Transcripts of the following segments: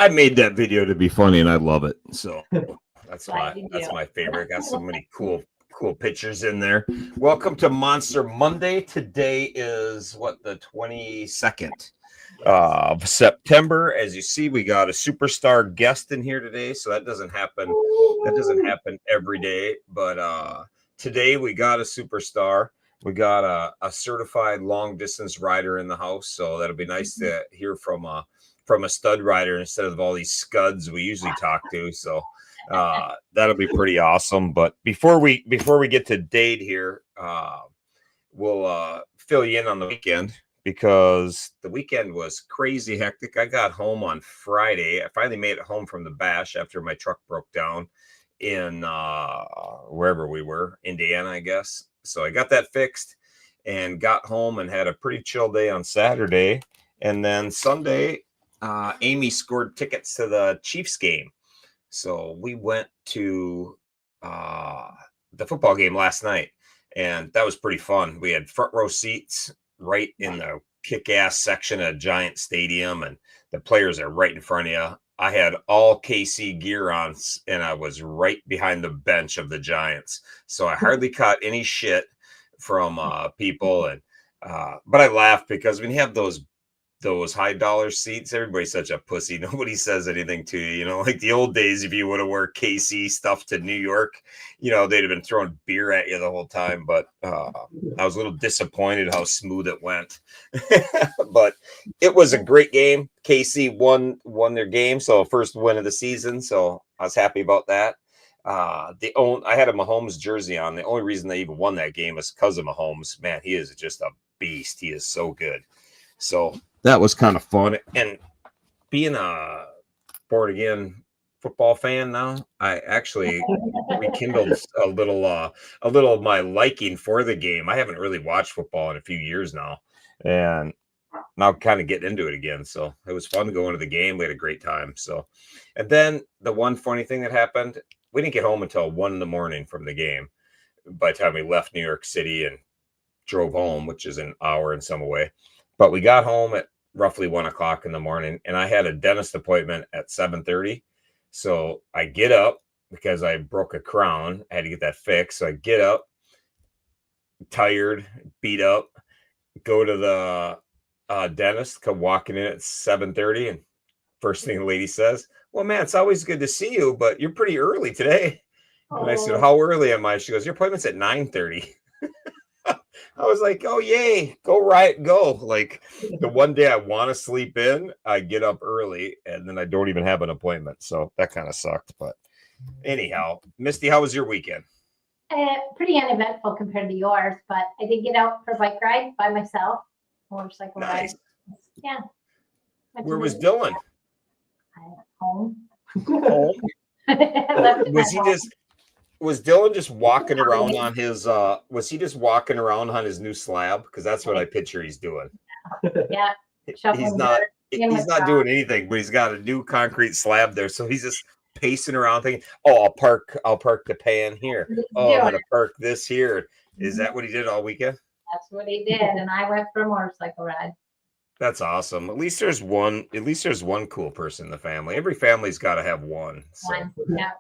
I made that video to be funny, and I love it. So that's Glad you that's do. my favorite. Got so many cool pictures in there. Welcome to Monster Monday. Today is what, the 22nd of September. As you see, we got a superstar guest in here today, so that doesn't happen. That doesn't happen every day, but today we got a superstar. We got a certified long distance rider in the house, so that'll be nice to hear from a stud rider instead of all these scuds we usually talk to. So that'll be pretty awesome. But before we get to Dade here, we'll fill you in on the weekend, because the weekend was crazy hectic. I got home on Friday. I finally made it home from the bash after my truck broke down in wherever we were, Indiana, I guess. So I got that fixed and got home and had a pretty chill day on Saturday. And then Sunday, Amy scored tickets to the Chiefs game. So we went to the football game last night, and that was pretty fun. We had front row seats right in the kick-ass section of Giant Stadium, and the players are right in front of you. I had all KC gear on, and I was right behind the bench of the Giants, so I hardly caught any shit from people. And but I laughed, because when you have those high dollar seats, everybody's such a pussy. Nobody says anything to you, you know, like the old days. If you would have wore KC stuff to New York, you know, they'd have been throwing beer at you the whole time. But I was a little disappointed how smooth it went. But it was a great game. KC won their game, so first win of the season, so I was happy about that. I had a Mahomes jersey on. The only reason they even won that game is because of Mahomes. Man, he is just a beast. He is so good. So that was kind of fun. And being a born again football fan now, I actually rekindled a little of my liking for the game. I haven't really watched football in a few years now, and now kind of getting into it again. So it was fun going to the game. We had a great time. So, and then the one funny thing that happened, we didn't get home until 1 a.m. from the game. By the time we left New York City and drove home, which is an hour in some way, but we got home at roughly 1 o'clock in the morning, and I had a dentist appointment at 7:30. So I get up because I broke a crown. I had to get that fixed. So I get up, tired, beat up, go to the dentist, come walking in at 7:30, and first thing the lady says, "Well, man, it's always good to see you, but you're pretty early today." And I said, "How early am I?" She goes, "Your appointment's at 9:30. I was like, "Oh, yay, go." Like, the one day I want to sleep in, I get up early, and then I don't even have an appointment. So that kind of sucked. But anyhow, Misty, how was your weekend? Pretty uneventful compared to yours, but I did get out for a bike ride by myself. Motorcycle ride. Yeah. Where was Dylan? Home. Home? Was Dylan just walking around on his new slab? Because that's what I picture he's doing. Yeah. He's not doing anything, but he's got a new concrete slab there. So he's just pacing around thinking, "Oh, I'll park the pan here. Oh, I'm gonna park this here." Is that what he did all weekend? That's what he did, and I went for a motorcycle ride. That's awesome. At least there's one cool person in the family. Every family's got to have one. So. Yeah.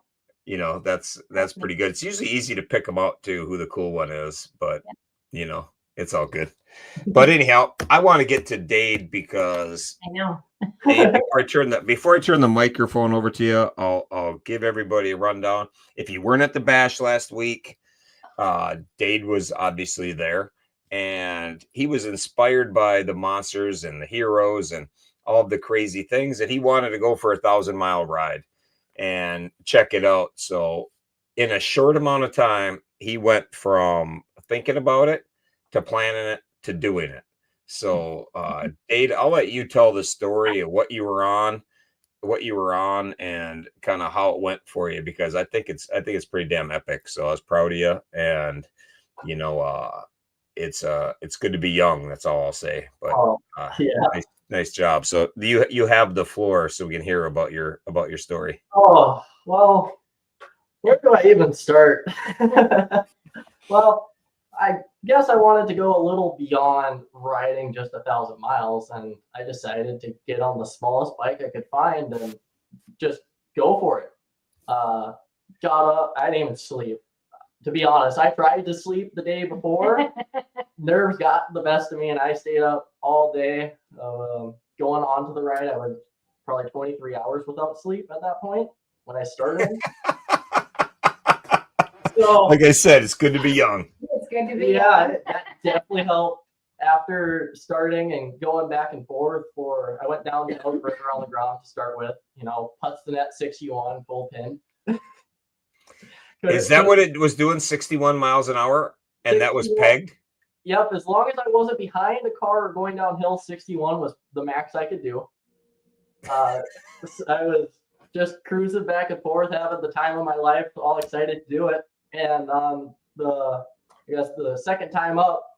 You know, that's pretty good. It's usually easy to pick them out too, who the cool one is, but you know, it's all good. But anyhow, I want to get to Dade, because I know. Dade, before I turn the microphone over to you, I'll give everybody a rundown. If you weren't at the bash last week, Dade was obviously there, and he was inspired by the monsters and the heroes and all of the crazy things, that he wanted to go for a 1,000-mile ride and check it out. So in a short amount of time, he went from thinking about it to planning it to doing it. So Dade, I'll let you tell the story of what you were on, and kind of how it went for you, because I think it's pretty damn epic. So I was proud of you, and you know, it's good to be young. That's all I'll say. But nice job. So you have the floor, so we can hear about your story. Oh, well, where do I even start? Well, I guess I wanted to go a little beyond riding just 1,000 miles, and I decided to get on the smallest bike I could find and just go for it. Got up. I didn't even sleep. To be honest, I tried to sleep the day before. Nerves got the best of me, and I stayed up all day. Going on to the ride, I was probably 23 hours without sleep at that point when I started. So, Like I said, it's good to be young. It's good to be. yeah, that definitely helped. After starting and going back and forth I went down the Elk River on the ground to start with, putts the net 61 full pin. Is that what it was doing? 61 miles an hour, and that was 61. pegged. Yep, as long as I wasn't behind a car or going downhill, 61 was the max I could do. I was just cruising back and forth, having the time of my life, all excited to do it. And the second time up,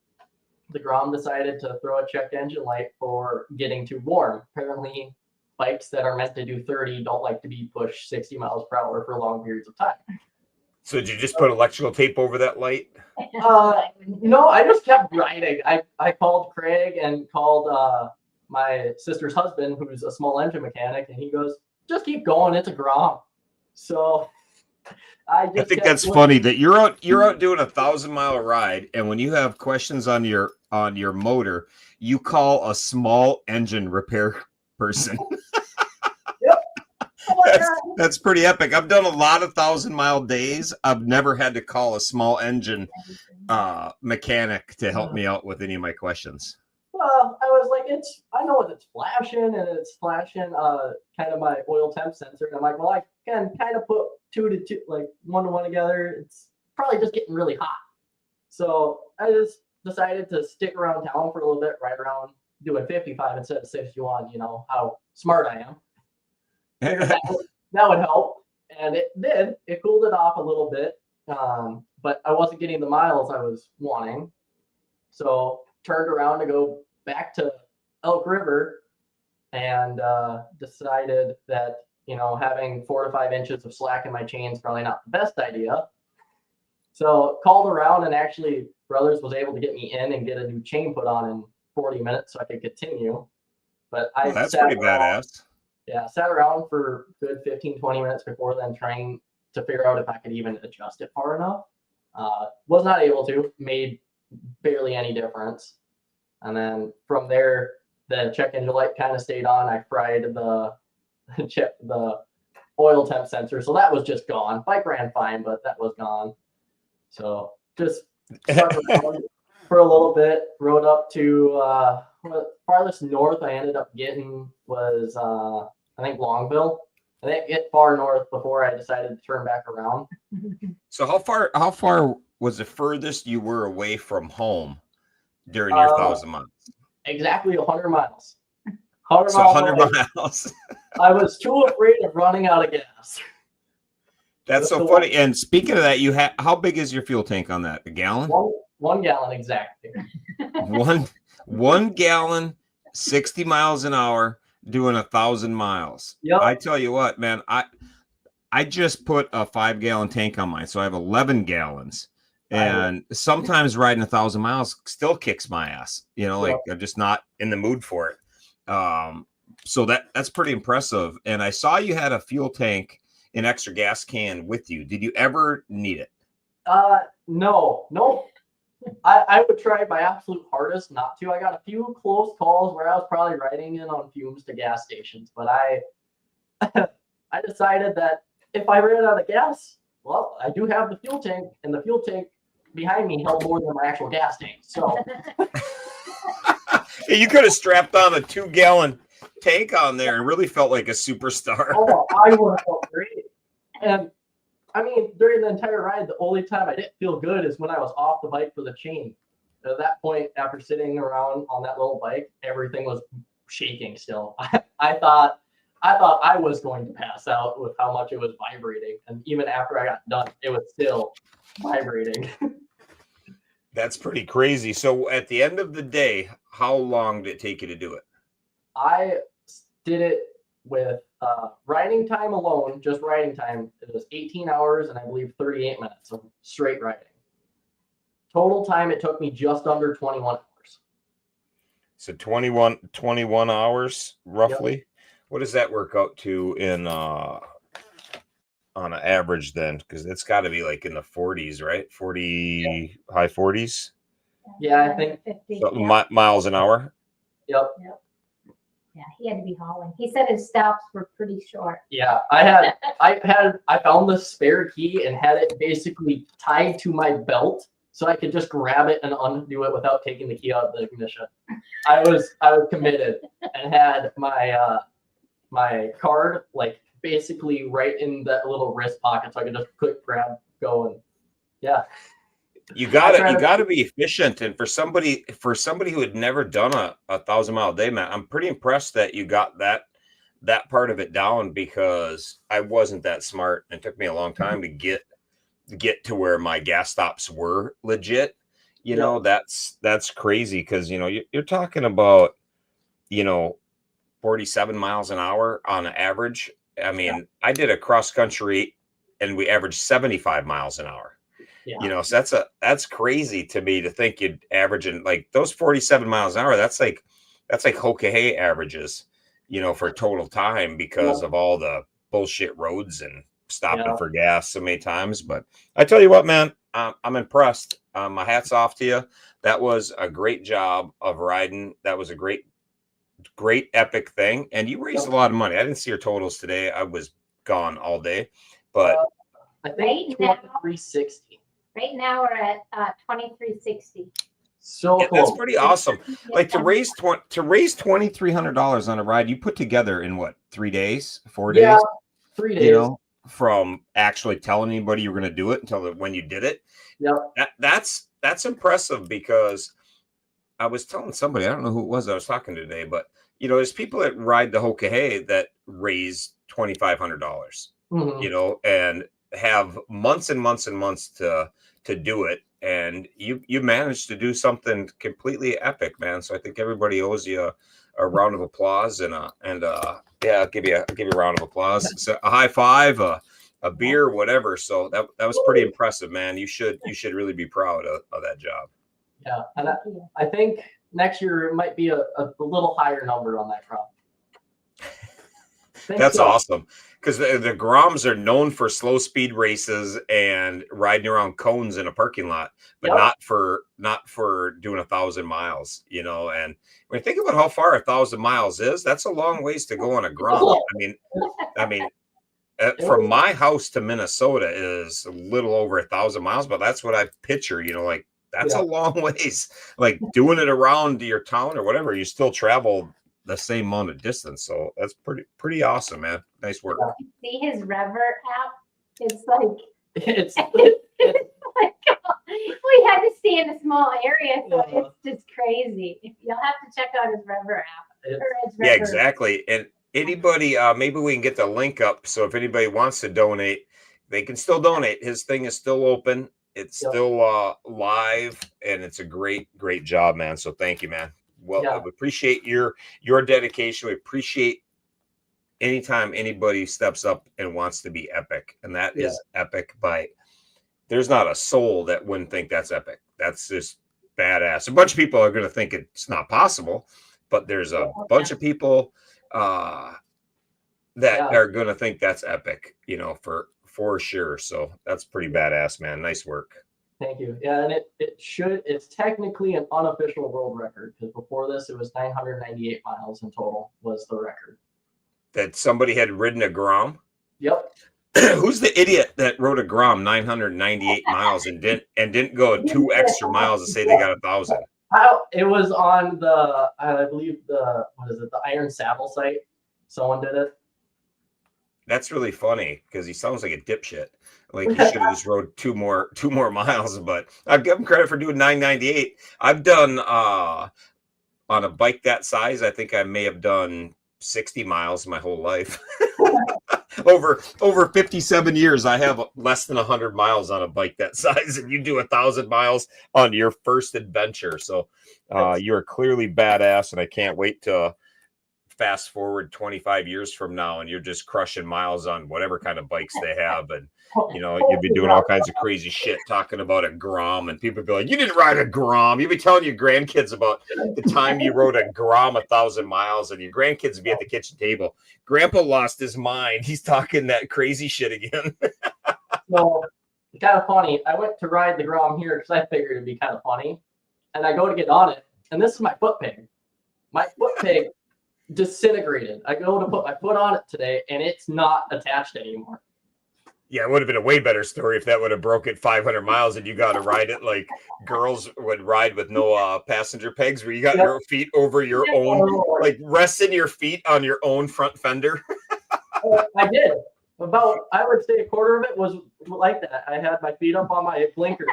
the Grom decided to throw a check engine light for getting too warm. Apparently, bikes that are meant to do 30 don't like to be pushed 60 miles per hour for long periods of time. So did you just put electrical tape over that light? No, I just kept riding. I called Craig and called my sister's husband, who's a small engine mechanic, and he goes, "Just keep going. It's a Grom." So I think that's funny that you're out doing 1,000-mile ride, and when you have questions on your motor, you call a small engine repair person. That's pretty epic. I've done a lot of 1,000-mile days. I've never had to call a small engine mechanic to help me out with any of my questions. Well, I was like, I know it's flashing, and it's flashing kind of my oil temp sensor. And I'm like, well, I can kind of put 2 to 2, like 1 to 1 together. It's probably just getting really hot. So I just decided to stick around town for a little bit, ride around doing 55 instead of 61, how smart I am. That would help. And it did. It cooled it off a little bit. But I wasn't getting the miles I was wanting. So turned around to go back to Elk River and decided that, having 4 to 5 inches of slack in my chain is probably not the best idea. So called around, and actually Brothers was able to get me in and get a new chain put on in 40 minutes so I could continue. But that's pretty badass. Yeah, sat around for a good 15, 20 minutes before then trying to figure out if I could even adjust it far enough. Was not able to, made barely any difference. And then from there, the check engine light kind of stayed on. I fried the oil temp sensor, so that was just gone. Bike ran fine, but that was gone. So just stuck around for a little bit, rode up to farthest north I ended up getting was I think Longville. I didn't get far north before I decided to turn back around. So how far was the furthest you were away from home during your 1,000 miles? Exactly 100 miles. 100 so miles 100 miles. I was too afraid of running out of gas. That's so funny. And speaking of that, how big is your fuel tank on that? A gallon? 1 gallon exactly. one gallon, 60 miles an hour, doing 1,000 miles. Yep. I tell you what, man, I just put a 5-gallon tank on mine, so I have 11 gallons. And sometimes riding 1,000 miles still kicks my ass. Like I'm just not in the mood for it. So that's pretty impressive. And I saw you had a fuel tank, an extra gas can with you. Did you ever need it? No. I would try my absolute hardest not to. I got a few close calls where I was probably riding in on fumes to gas stations, but I decided that if I ran out of gas, well, I do have the fuel tank, and the fuel tank behind me held more than my actual gas tank. So you could have strapped on a 2-gallon tank on there and really felt like a superstar. Oh, I would have felt great. And I mean, during the entire ride, the only time I didn't feel good is when I was off the bike for the chain. At that point, after sitting around on that little bike, everything was shaking still. I thought I was going to pass out with how much it was vibrating. And even after I got done, it was still vibrating. That's pretty crazy. So at the end of the day, how long did it take you to do it? I did it with riding time alone, just riding time. It was 18 hours and I believe 38 minutes of straight riding. Total time, it took me just under 21 hours. So 21 hours roughly. Yep. What does that work out to in on an average then? Because it's got to be like in the 40s, right? 40, high 40s Yeah, I think- 50. so, Yeah. miles an hour. Yep. Yeah, he had to be hauling. He said his stops were pretty short. Yeah, I found the spare key and had it basically tied to my belt so I could just grab it and undo it without taking the key out of the ignition. I was committed and had my my card like basically right in that little wrist pocket so I could just quick grab, go, and yeah. You gotta be efficient. And for somebody who had never done a 1,000-mile day, man, I'm pretty impressed that you got that part of it down, because I wasn't that smart. It took me a long time to get to where my gas stops were legit. You know, that's crazy, because you know, you're talking about, you know, 47 miles an hour on average. I mean, I did a cross country and we averaged 75 miles an hour. Yeah. You know, so that's crazy to me to think you'd average in like those 47 miles an hour. That's like Hokahay averages, you know, for total time, because of all the bullshit roads and stopping for gas so many times. But I tell you what, man, I'm impressed. My hat's off to you. That was a great job of riding. That was a great epic thing. And you raised a lot of money. I didn't see your totals today. I was gone all day, but I think Right now- 2360. Right now we're at 2360. So yeah, close. that's pretty awesome. Like to raise $2,300 on a ride you put together in what, 3 days, 4 days? Yeah, 3 days. You know, from actually telling anybody you were going to do it until when you did it. Yep. That's impressive, because I was telling somebody, I don't know who it was I was talking to today, but you know, there's people that ride the Hokahay that raise $2,500, you know, and have months and months and months to do it. And you managed to do something completely epic, man. So I think everybody owes you a round of applause and yeah, I'll give you a round of applause. So a high five, a beer, whatever. So that was pretty impressive, man. You should really be proud of that job. Yeah, and I think next year it might be a little higher number on that crop. That's awesome, because the Groms are known for slow speed races and riding around cones in a parking lot, but not for doing 1,000 miles, you know. And when you think about how far 1,000 miles is, that's a long ways to go on a Grom. I mean, from my house to Minnesota is a little over 1,000 miles, but that's what I picture, you know, like that's a long ways. Like doing it around your town or whatever, you still travel the same amount of distance. So that's pretty awesome, man. Nice work. See his Revert app? It's like it's like, we had to stay in a small area, so it's just crazy. You'll have to check out his Revert app. Yeah, exactly. And anybody, maybe we can get the link up. So if anybody wants to donate, they can still donate. His thing is still open. It's still live, and it's a great job, man. So thank you, man. Well, we appreciate your dedication. We appreciate anytime anybody steps up and wants to be epic, and that is epic. There's not a soul that wouldn't think that's epic. That's just badass. A bunch of people are going to think it's not possible, but there's a bunch of people that are going to think that's epic, you know, for sure. So that's pretty badass, man. Nice work. Thank you. Yeah, and it's technically an unofficial world record, because before this it was 998 miles in total was the record. That somebody had ridden a Grom? Yep. Who's the idiot that rode a Grom 998 miles and didn't go 2 extra miles to say they got 1,000? It was on the, I believe the Iron Saddle site. Someone did it. That's really funny, because he sounds like a dipshit. Like he should have just rode two more miles. But I'll give him credit for doing 998. I've done on a bike that size, I think I may have done 60 miles my whole life. over 57 years, I have less than 100 miles on a bike that size, and you do 1,000 miles on your first adventure. So you are clearly badass, and I can't wait to fast forward 25 years from now, and you're just crushing miles on whatever kind of bikes they have, and you'd be doing all kinds of crazy shit, talking about a Grom, and people would be like, "You didn't ride a Grom." You'd be telling your grandkids about the time you rode a Grom 1,000 miles, and your grandkids would be at the kitchen table. Grandpa lost his mind. He's talking that crazy shit again. So, kind of funny. I went to ride the Grom here because I figured it'd be kind of funny. And I go to get on it, and this is my foot peg. My foot peg disintegrated. I go to put my foot on it today, and it's not attached anymore. Yeah, it would have been a way better story if that would have broke it 500 miles and you got to ride it like girls would ride with no passenger pegs, where you got your feet over your own, like resting your feet on your own front fender. I did. I would say a quarter of it was like that. I had my feet up on my blinkers.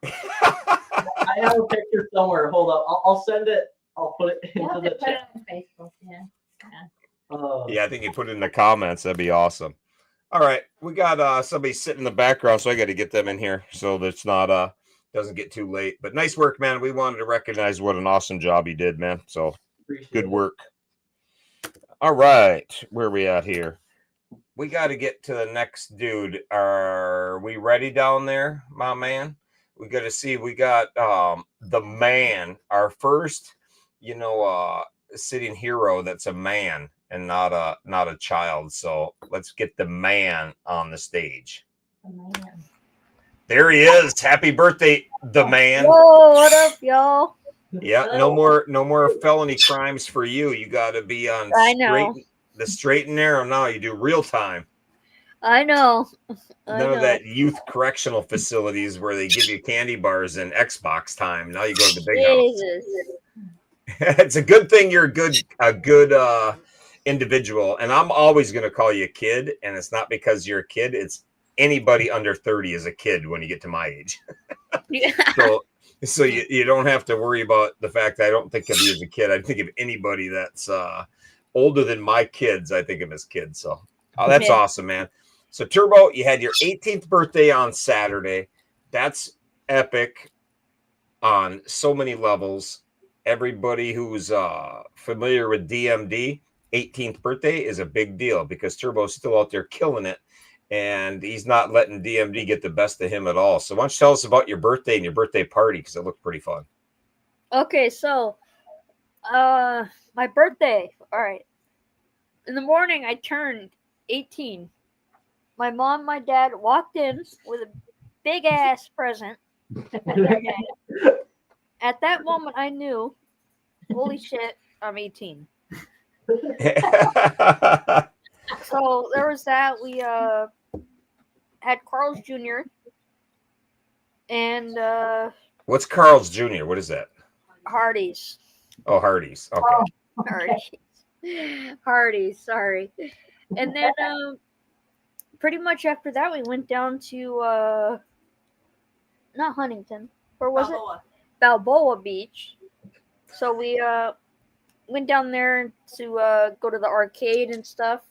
I have a picture somewhere. Hold up. I'll send it. I'll put it into the chat. Put it on Facebook. Yeah. Yeah, I think you put it in the comments. That'd be awesome. All right, we got somebody sitting in the background, so I got to get them in here so that it's not doesn't get too late. But nice work, man. We wanted to recognize what an awesome job you did, man. So good work. All right, where are we at here? We got to get to the next dude. Are we ready down there, my man? We got to see. We got the man, our first, sitting hero that's a man and not a child. So let's get the man on the stage. The man. There he is. Happy birthday, the man. Whoa, what up, y'all? Yeah, no more felony crimes for you. You got to be on the straight and narrow now. You do real time. I know. None of that youth correctional facilities where they give you candy bars and Xbox time. Now you go to the big house. It's a good thing you're a good individual, and I'm always going to call you a kid, and it's not because you're a kid. It's anybody under 30 is a kid when you get to my age. So you don't have to worry about the fact that I don't think of you as a kid. I think of anybody that's older than my kids. I think of as kids. So that's awesome, man. So Turbo, you had your 18th birthday on Saturday. That's epic on so many levels. Everybody who's familiar with DMD, 18th birthday is a big deal because Turbo's still out there killing it, and he's not letting DMD get the best of him at all. So why don't you tell us about your birthday and your birthday party, because it looked pretty fun. Okay, so my birthday. All right. In the morning, I turned 18. My mom, my dad walked in with a big ass present. At that moment, I knew, holy shit, I'm 18. So there was that. We had Carl's Jr. and What's Carl's Jr.? What is that? Hardee's. Oh, Hardee's. Okay. Hardee's, sorry. And then pretty much after that, we went down to not Huntington. Where was it? Balboa Beach. So we went down there to go to the arcade and stuff.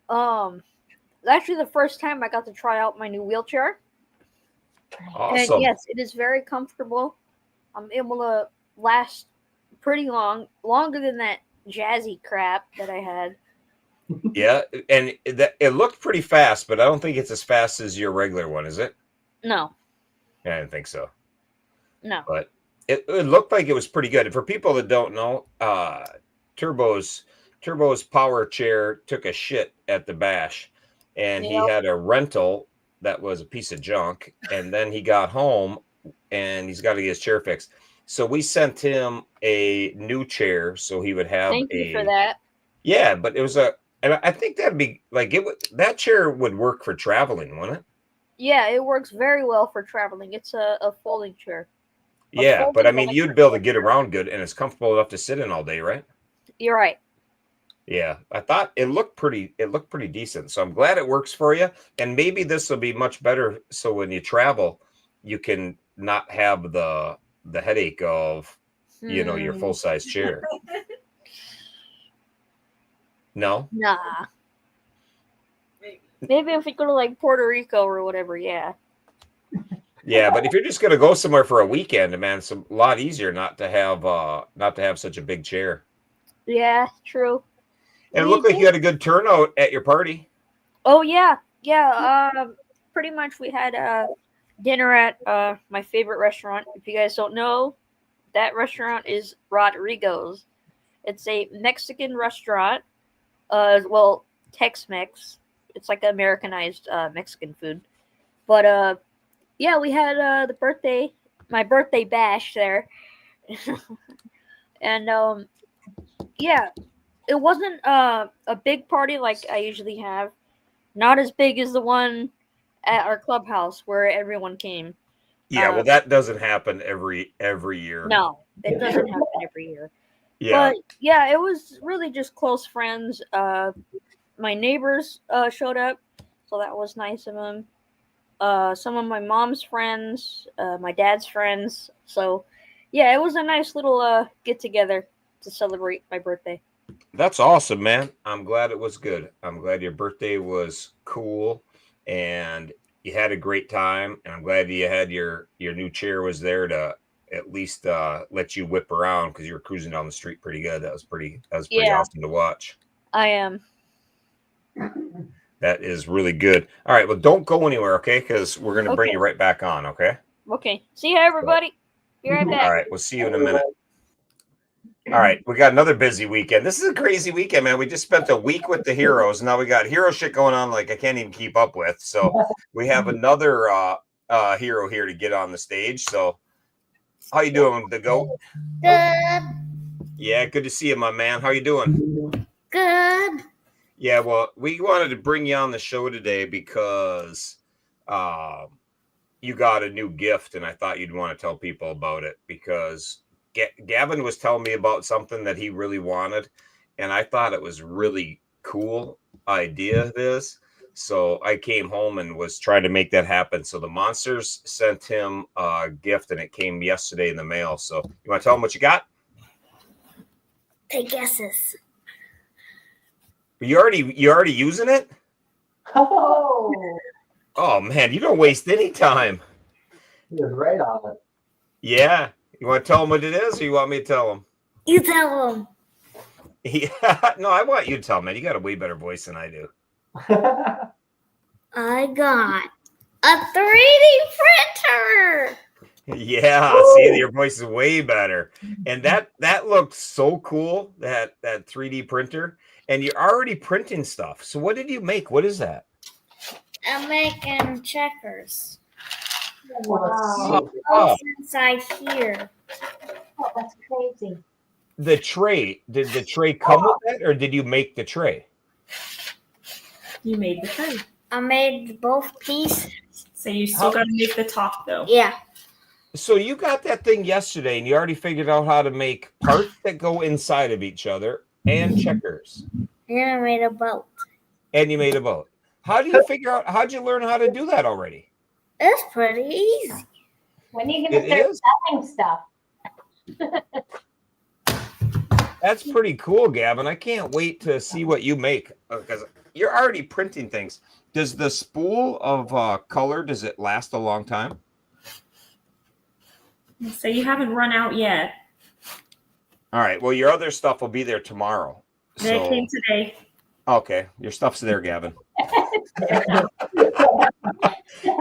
Actually the first time I got to try out my new wheelchair. Awesome. And yes, it is very comfortable. I'm able to last pretty longer than that jazzy crap that I had. Yeah, and it looked pretty fast, but I don't think it's as fast as your regular one, is it? No. I didn't think so. No. But it looked like it was pretty good. And for people that don't know, Turbo's power chair took a shit at the bash, and he had a rental that was a piece of junk, and then he got home and he's got to get his chair fixed. So we sent him a new chair so he would have Thank you for that. Yeah, but it was and I think that'd be like that chair would work for traveling, wouldn't it? Yeah, it works very well for traveling. It's a folding chair. Yeah, but I mean, you'd be able to get around good, and it's comfortable enough to sit in all day, right? You're right. Yeah, I thought it looked pretty decent. So I'm glad it works for you. And maybe this will be much better. So when you travel, you can not have the headache of, your full-size chair. No? Nah. Maybe if we go to like Puerto Rico or whatever, yeah. Yeah, but if you're just gonna go somewhere for a weekend, man, it's a lot easier not to have such a big chair. Yeah, true. And it looked like you had a good turnout at your party. Oh yeah. Pretty much we had dinner at my favorite restaurant. If you guys don't know, that restaurant is Rodrigo's. It's a Mexican restaurant. Well, Tex-Mex. It's like Americanized Mexican food. But yeah, we had my birthday bash there. And yeah, it wasn't a big party like I usually have. Not as big as the one at our clubhouse where everyone came. Yeah, well, that doesn't happen every year. No, it doesn't happen every year. Yeah. But yeah, it was really just close friends. My neighbors showed up, so that was nice of them. Some of my mom's friends, my dad's friends. So yeah, it was a nice little get together to celebrate my birthday. That's awesome, man. I'm glad it was good. I'm glad your birthday was cool and you had a great time. And I'm glad you had your new chair was there to at least let you whip around because you were cruising down the street pretty good. That was pretty awesome to watch. I am. That is really good. All right, well, don't go anywhere, okay? Because we're gonna bring you right back on, okay? Okay. See you, everybody. Be right back. All right, we'll see you in a minute. All right, we got another busy weekend. This is a crazy weekend, man. We just spent a week with the heroes. Now we got hero shit going on like I can't even keep up with. So we have another hero here to get on the stage. So how you doing, the goat? Good. Yeah, good to see you, my man. How you doing? Good. Yeah, well, we wanted to bring you on the show today because you got a new gift, and I thought you'd want to tell people about it because Gavin was telling me about something that he really wanted, and I thought it was really cool idea, this. So I came home and was trying to make that happen. So the Monsters sent him a gift, and it came yesterday in the mail. So you want to tell him what you got? Take guesses. You already using it? Oh, Oh man, you don't waste any time. he was right on it. Yeah. You want to tell him what it is, or you want me to tell him? You tell them. Yeah. No, I want you to tell him, man. You got a way better voice than I do. I got a 3D printer. Yeah. See, your voice is way better. And that looked so cool, that 3D printer. And you're already printing stuff. So what did you make? What is that? I'm making checkers. Wow. Oh, inside here. Oh, that's crazy. The tray. Did the tray come with that, or did you make the tray? You made the tray. I made both pieces. So you still got to make the top, though. Yeah. So you got that thing yesterday, and you already figured out how to make parts that go inside of each other and checkers. And I made a boat. And you made a boat. How'd you learn how to do that already? It's pretty easy. When are you going to It start is? selling stuff? That's pretty cool, Gavin. I can't wait to see what you make because you're already printing things. Does the spool of color, does it last a long time? So you haven't run out yet. All right. Well, your other stuff will be there tomorrow. They came today. Okay. Your stuff's there, Gavin.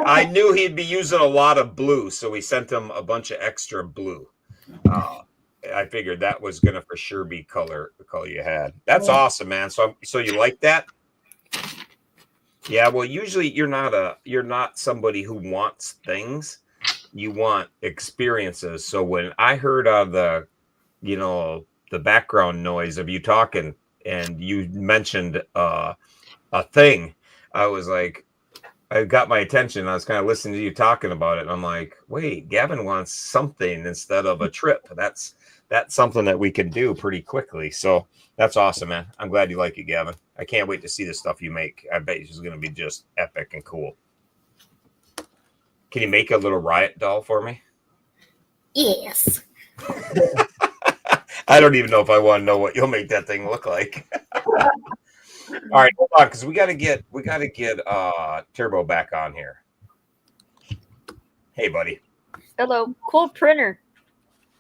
I knew he'd be using a lot of blue, so we sent him a bunch of extra blue. I figured that was gonna for sure be the color you had. That's awesome, man. So you like that? Yeah. Well, usually you're not somebody who wants things. You want experiences. So when I heard the background noise of you talking and you mentioned a thing, I was like, I got my attention. I was kind of listening to you talking about it. And I'm like, wait, Gavin wants something instead of a trip. That's something that we can do pretty quickly. So that's awesome, man. I'm glad you like it, Gavin. I can't wait to see the stuff you make. I bet it's going to be just epic and cool. Can you make a little riot doll for me? Yes. I don't even know if I want to know what you'll make that thing look like. All right, hold on, because we gotta get Turbo back on here. Hey, buddy. Hello. Cool printer.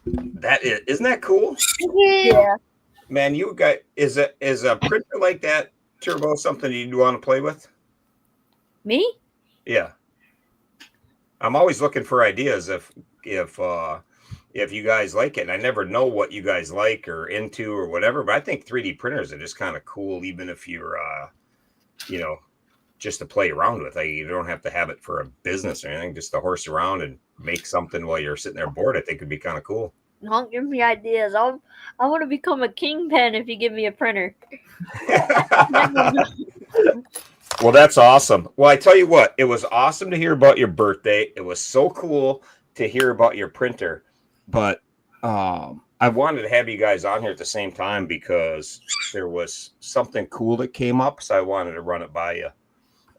Isn't that cool? Yeah. Man, you got is a printer like that Turbo something you'd want to play with? Me? Yeah. I'm always looking for ideas if you guys like it. And I never know what you guys like or into or whatever, but I think 3D printers are just kind of cool, even if you're just to play around with. Like, you don't have to have it for a business or anything, just to horse around and make something while you're sitting there bored. I think would be kind of cool. Don't give me ideas. I want to become a kingpin if you give me a printer. Well, that's awesome. Well, I tell you what, it was awesome to hear about your birthday. It was so cool to hear about your printer, but I wanted to have you guys on here at the same time because there was something cool that came up, so I wanted to run it by you.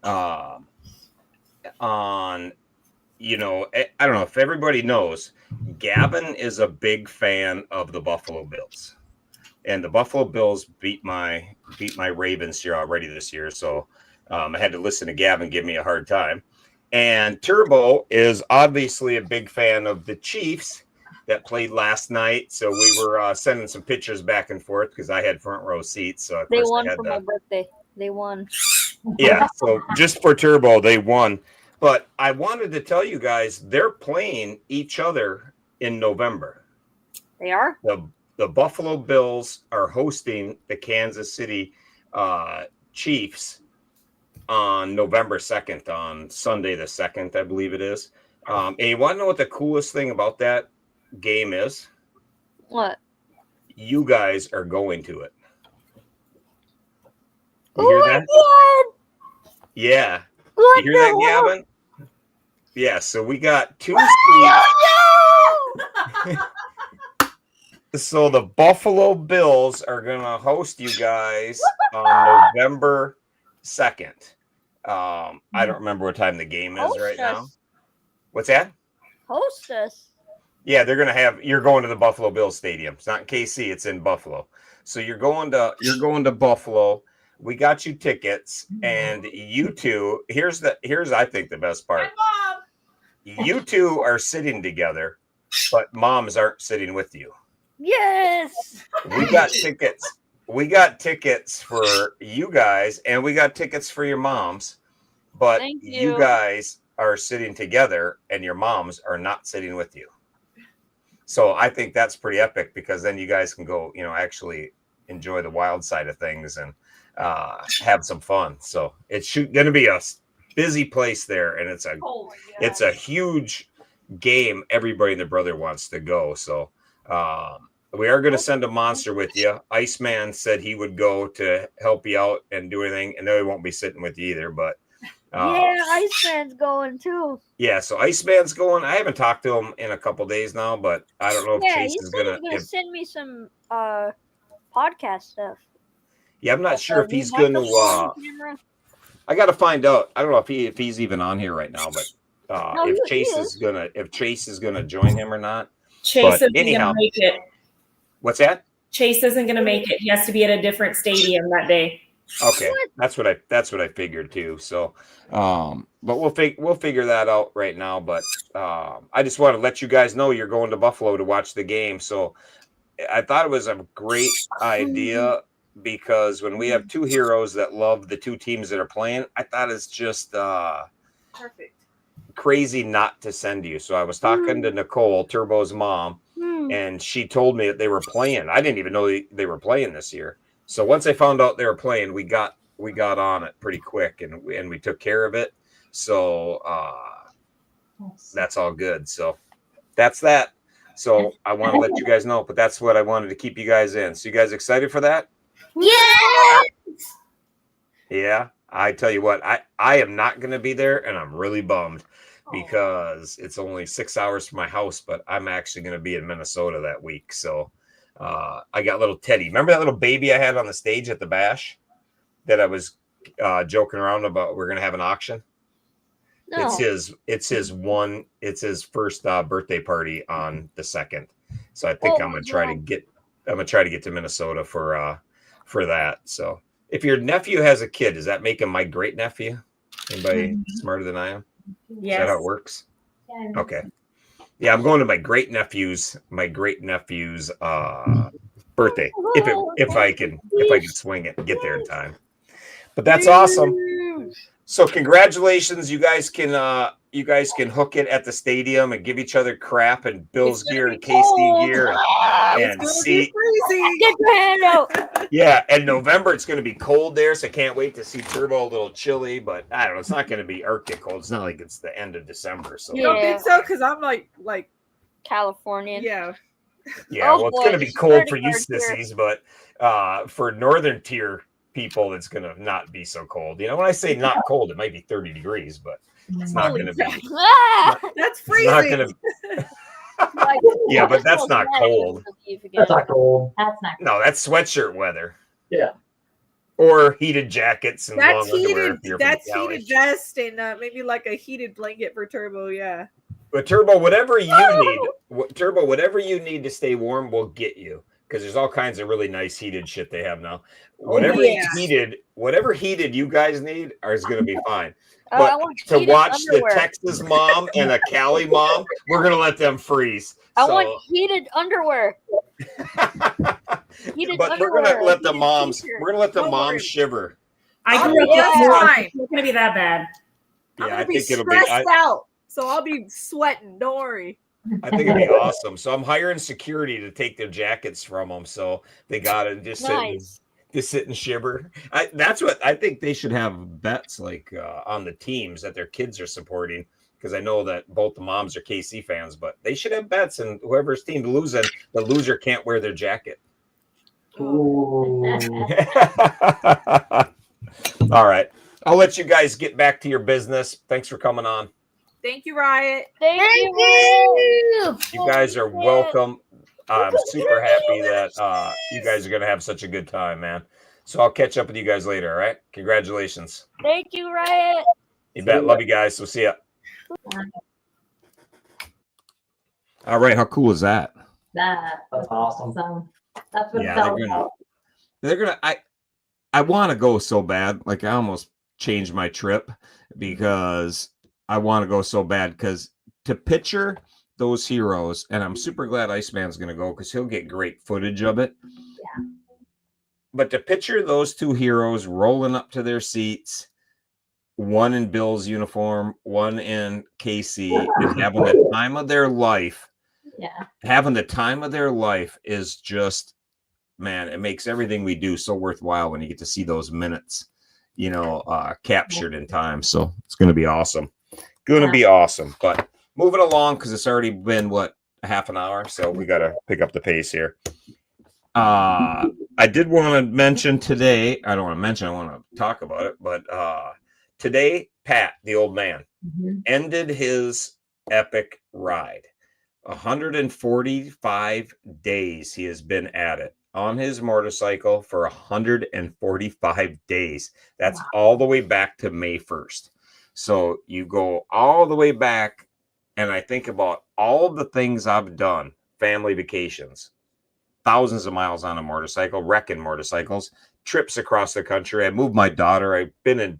I don't know if everybody knows, Gavin is a big fan of the Buffalo Bills, and the Buffalo Bills beat my Ravens here already this year, so I had to listen to Gavin give me a hard time. And Turbo is obviously a big fan of the Chiefs that played last night. So we were sending some pictures back and forth because I had front row seats. So of They course won for my birthday. They won. Yeah. So just for Turbo, they won. But I wanted to tell you guys, they're playing each other in November. They are? The Buffalo Bills are hosting the Kansas City Chiefs on November 2nd, on Sunday the 2nd, I believe it is. And you want to know what the coolest thing about that game is? What? You guys are going to it. You Oh hear my that? God! Yeah. What You hear that, the hell? Gavin? Yeah, so we got 2 seats. So the Buffalo Bills are going to host you guys on November 2nd. I don't remember what time the game is Host right now. us. What's that? Host us. Yeah, you're going to the Buffalo Bills Stadium. It's not in KC, it's in Buffalo. So you're going to Buffalo. We got you tickets, and you two, here's I think the best part. You two are sitting together, but moms aren't sitting with you. Yes. We got tickets. We got tickets for you guys, and we got tickets for your moms, but Thank you you. guys are sitting together, and your moms are not sitting with you. So I think that's pretty epic because then you guys can go, actually enjoy the wild side of things and have some fun. So it's going to be a busy place there, and it's a huge game. Everybody and their brother wants to go. So we are going to send a monster with you. Iceman said he would go to help you out and do anything, and they won't be sitting with you either. But Yeah, Iceman's going too. yeah, so Iceman's going. I haven't talked to him in a couple days now, but I don't know if Yeah, Chase he is said gonna. he's gonna send me some podcast stuff. Yeah, I'm not sure if New he's gonna. microphone, camera. I got to find out. I don't know if he's even on here right now, but No, if he Chase is gonna join him or not. Chase But isn't anyhow- going to make it. What's that? Chase isn't going to make it. He has to be at a different stadium that day. Okay, that's what I figured too. So, but we'll figure that out right now. But I just want to let you guys know you're going to Buffalo to watch the game. So I thought it was a great idea because when we have two heroes that love the two teams that are playing, I thought it's just Perfect. crazy not to send you. So I was talking to Nicole, Turbo's mom, and she told me that they were playing. I didn't even know they were playing this year. So once I found out they were playing, we got on it pretty quick and we took care of it. So that's all good. So that's that. So I want to let you guys know, but that's what I wanted to keep you guys in. So you guys excited for that? Yeah. Yeah. I tell you what, I am not going to be there, and I'm really bummed because it's only 6 hours from my house, but I'm actually going to be in Minnesota that week. So I got little Teddy. Remember that little baby I had on the stage at the Bash that I was joking around about? We're going to have an auction. No. It's his first birthday party on the 2nd. So I think I'm going to try to get to Minnesota for that. So if your nephew has a kid, does that make him my great nephew? Anybody smarter than I am? Is that how it works? Yeah. Okay. Yeah, I'm going to my great nephew's birthday if I can swing it and get there in time. But that's awesome. So congratulations, you guys can hook it at the stadium and give each other crap and Bills gear and KC gear and see. Get your hand out. Yeah, and November it's going to be cold there, so I can't wait to see Turbo. A little chilly, but I don't know. It's not going to be Arctic cold. It's not like it's the end of December. So You don't think so? Because I'm like, Californian. yeah. yeah, Oh, well, it's boy, going to be it's cold for pretty you hard here. sissies, but for northern tier people, it's going to not be so cold. You know, when I say not cold, it might be 30 degrees, but it's not Holy going to be. crap. Ah! That's It's not freezing. going to. Yeah, but that's not cold. That's not cold. That's not. No, that's sweatshirt weather. Yeah. Or heated jackets and That's long underwear. heated. if you're from That's Cali. heated vest and maybe like a heated blanket for Turbo. Yeah. But Turbo, whatever you need, Turbo, whatever you need to stay warm, we'll get you. Because there's all kinds of really nice heated shit they have now. Whatever yeah. whatever heated you guys need is going to be fine. I But want to heated watch underwear. the Texas mom and a Cali mom, we're going to let them freeze. I So- want heated underwear. Heated but we're underwear. going to let the heated moms. t-shirt. We're going to let the Don't moms worry. shiver. I Oh, grew up yeah, with fine. It's not going to be that bad. I'm Yeah, gonna I be think it'll be. stressed out, so I'll be sweating. Don't worry. I think it'd be awesome. So I'm hiring security to take their jackets from them, so they got to just Nice. sit and shiver. That's what I think they should have bets like on the teams that their kids are supporting, because I know that both the moms are KC fans, but they should have bets, and whoever's team losing, the loser can't wear their jacket. Ooh. All right, I'll let you guys get back to your business. Thanks for coming on. Thank you, Riot. Thank Thank you. you. You guys are welcome. I'm super happy that you guys are going to have such a good time, man. So I'll catch up with you guys later. All right. Congratulations. Thank you, Riot. You bet. Love you guys. We'll see ya. All right. How cool is that? That's awesome. That's what Yeah, it's all about. They're going to, I want to go so bad. Like I almost changed my trip because I want to go so bad, because to picture those heroes, and I'm super glad Iceman's going to go because he'll get great footage of it. Yeah. But to picture those two heroes rolling up to their seats, one in Bill's uniform, one in KC, and having the time of their life, Yeah. is just, man, it makes everything we do so worthwhile when you get to see those minutes, captured in time. So it's going to be awesome. Be awesome. But moving along, because it's already been a half an hour, so we got to pick up the pace here. I did want to mention today. I don't want to mention. I want to talk about it. But today, Pat, the old man, ended his epic ride. 145 days he has been at it on his motorcycle for 145 days. That's all the way back to May 1st. So you go all the way back, and I think about all the things I've done, family vacations, thousands of miles on a motorcycle, wrecking motorcycles, trips across the country. I moved my daughter. I've been in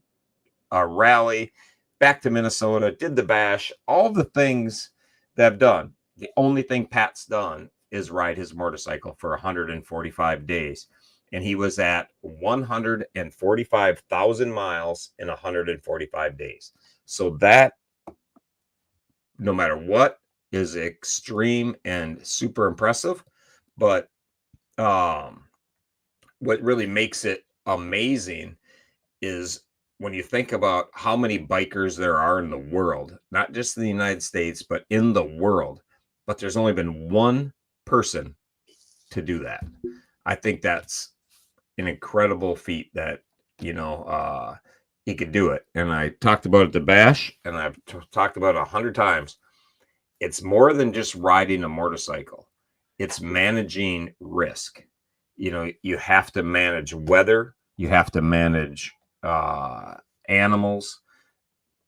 a rally, back to Minnesota, did the bash, all the things that I've done. The only thing Pat's done is ride his motorcycle for 145 days. And he was at 145,000 miles in 145 days. So that, no matter what, is extreme and super impressive. But what really makes it amazing is when you think about how many bikers there are in the world, not just in the United States, but in the world. But there's only been one person to do that. I think that's an incredible feat that, he could do it. And I talked about it at the bash, and I've talked about it 100 times. It's more than just riding a motorcycle. It's managing risk. You have to manage weather. You have to manage animals,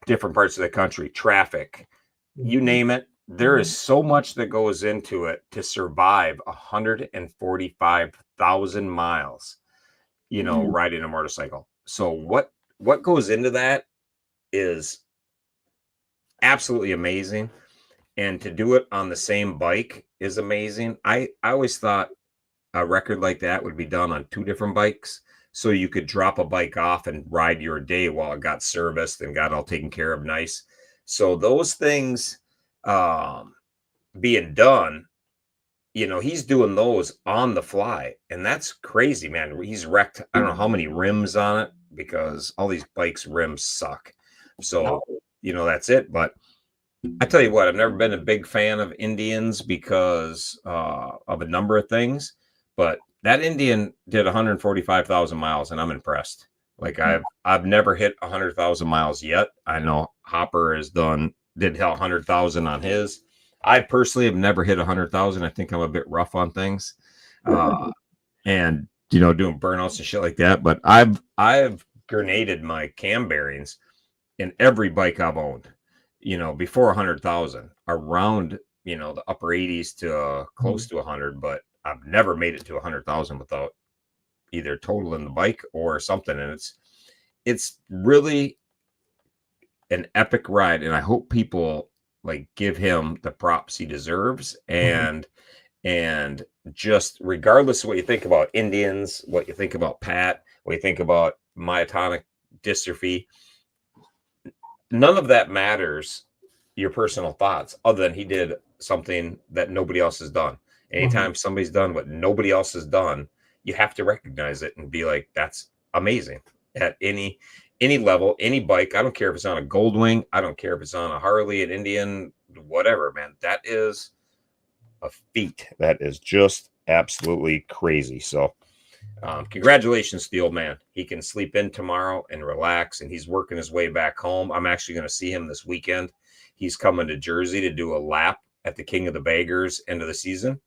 different parts of the country, traffic, you name it. There is so much that goes into it to survive 145,000 miles, riding a motorcycle. So what goes into that is absolutely amazing. And to do it on the same bike is amazing. I always thought a record like that would be done on 2 different bikes. So you could drop a bike off and ride your day while it got serviced and got all taken care of nice. So those things being done, he's doing those on the fly. And that's crazy, man. He's wrecked, I don't know how many rims on it because all these bikes' rims suck. So, that's it. But I tell you what, I've never been a big fan of Indians because of a number of things. But that Indian did 145,000 miles, and I'm impressed. Like I've never hit 100,000 miles yet. I know Hopper did 100,000 on his. I personally have never hit 100,000. I think I'm a bit rough on things, and doing burnouts and shit like that. But I've grenaded my cam bearings in every bike I've owned. Before 100,000, around the upper 80s to close to 100, but I've never made it to 100,000 without either totaling the bike or something. And it's really an epic ride. And I hope people give him the props he deserves. And just regardless of what you think about Indians, what you think about Pat, what you think about myotonic dystrophy, none of that matters, your personal thoughts, other than he did something that nobody else has done. Anytime somebody's done what nobody else has done, you have to recognize it and be like, that's amazing at any level, any bike. I don't care if it's on a Goldwing. I don't care if it's on a Harley, an Indian, whatever, man. That is a feat. That is just absolutely crazy. So congratulations to the old man. He can sleep in tomorrow and relax, and he's working his way back home. I'm actually going to see him this weekend. He's coming to Jersey to do a lap at the King of the Baggers end of the season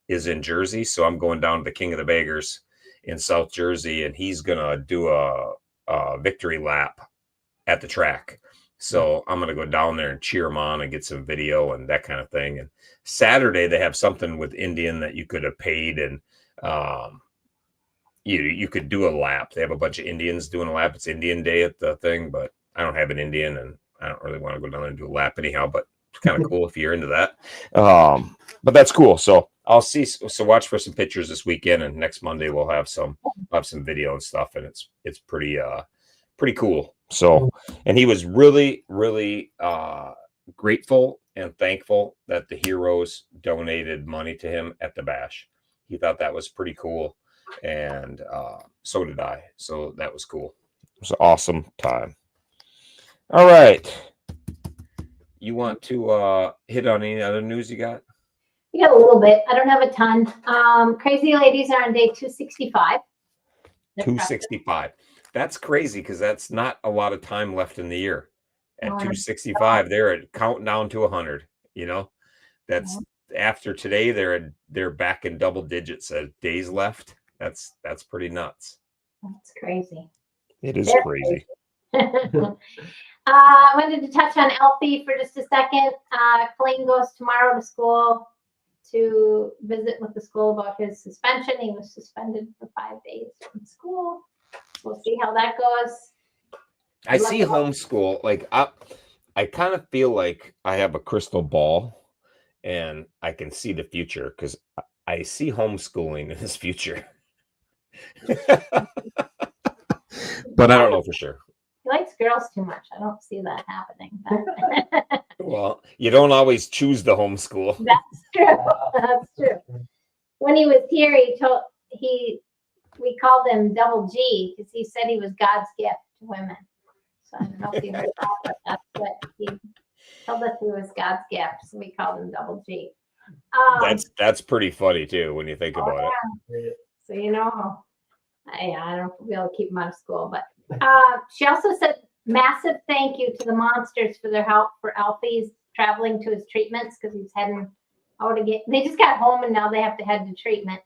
is in Jersey. So I'm going down to the King of the Baggers in South Jersey, and he's going to do a victory lap at the track. So I'm going to go down there and cheer him on and get some video and that kind of thing. And Saturday they have something with Indian that you could have paid, and you could do a lap. They have a bunch of Indians doing a lap. It's Indian Day at the thing, but I don't have an Indian and I don't really want to go down there and do a lap anyhow, but it's kind of cool if you're into that. But that's cool. So I'll see. So watch for some pictures this weekend, and next Monday we'll have some video and stuff, and it's pretty cool. So, and he was really, really grateful and thankful that the heroes donated money to him at the bash. He thought that was pretty cool, and so did I. So that was cool. It was an awesome time. All right. You want to hit on any other news you got? We got a little bit. I don't have a ton. Crazy Ladies are on day 265. 265. That's crazy because that's not a lot of time left in the year. At 265, they're counting down to 100. That's after today. They're back in double digits of days left. That's pretty nuts. That's crazy. It is crazy. I wanted to touch on Alfie for just a second. Colleen goes tomorrow to school to visit with the school about his suspension. He was suspended for 5 days from school. We'll see how that goes. I see homeschool. I kind of feel like I have a crystal ball and I can see the future because I see homeschooling in his future. But I don't know for sure. He likes girls too much. I don't see that happening. Well, you don't always choose the homeschool. That's true. That's true. When he was here, we called him Double G because he said he was God's gift to women. So I don't know if you heard that, but that's what he told us he was God's gift. So we called him Double G. That's pretty funny too when you think about it. So I don't be able to keep him out of school, but she also said massive thank you to the Monsters for their help for Alfie's traveling to his treatments because he's heading out again. They just got home and now they have to head to treatment.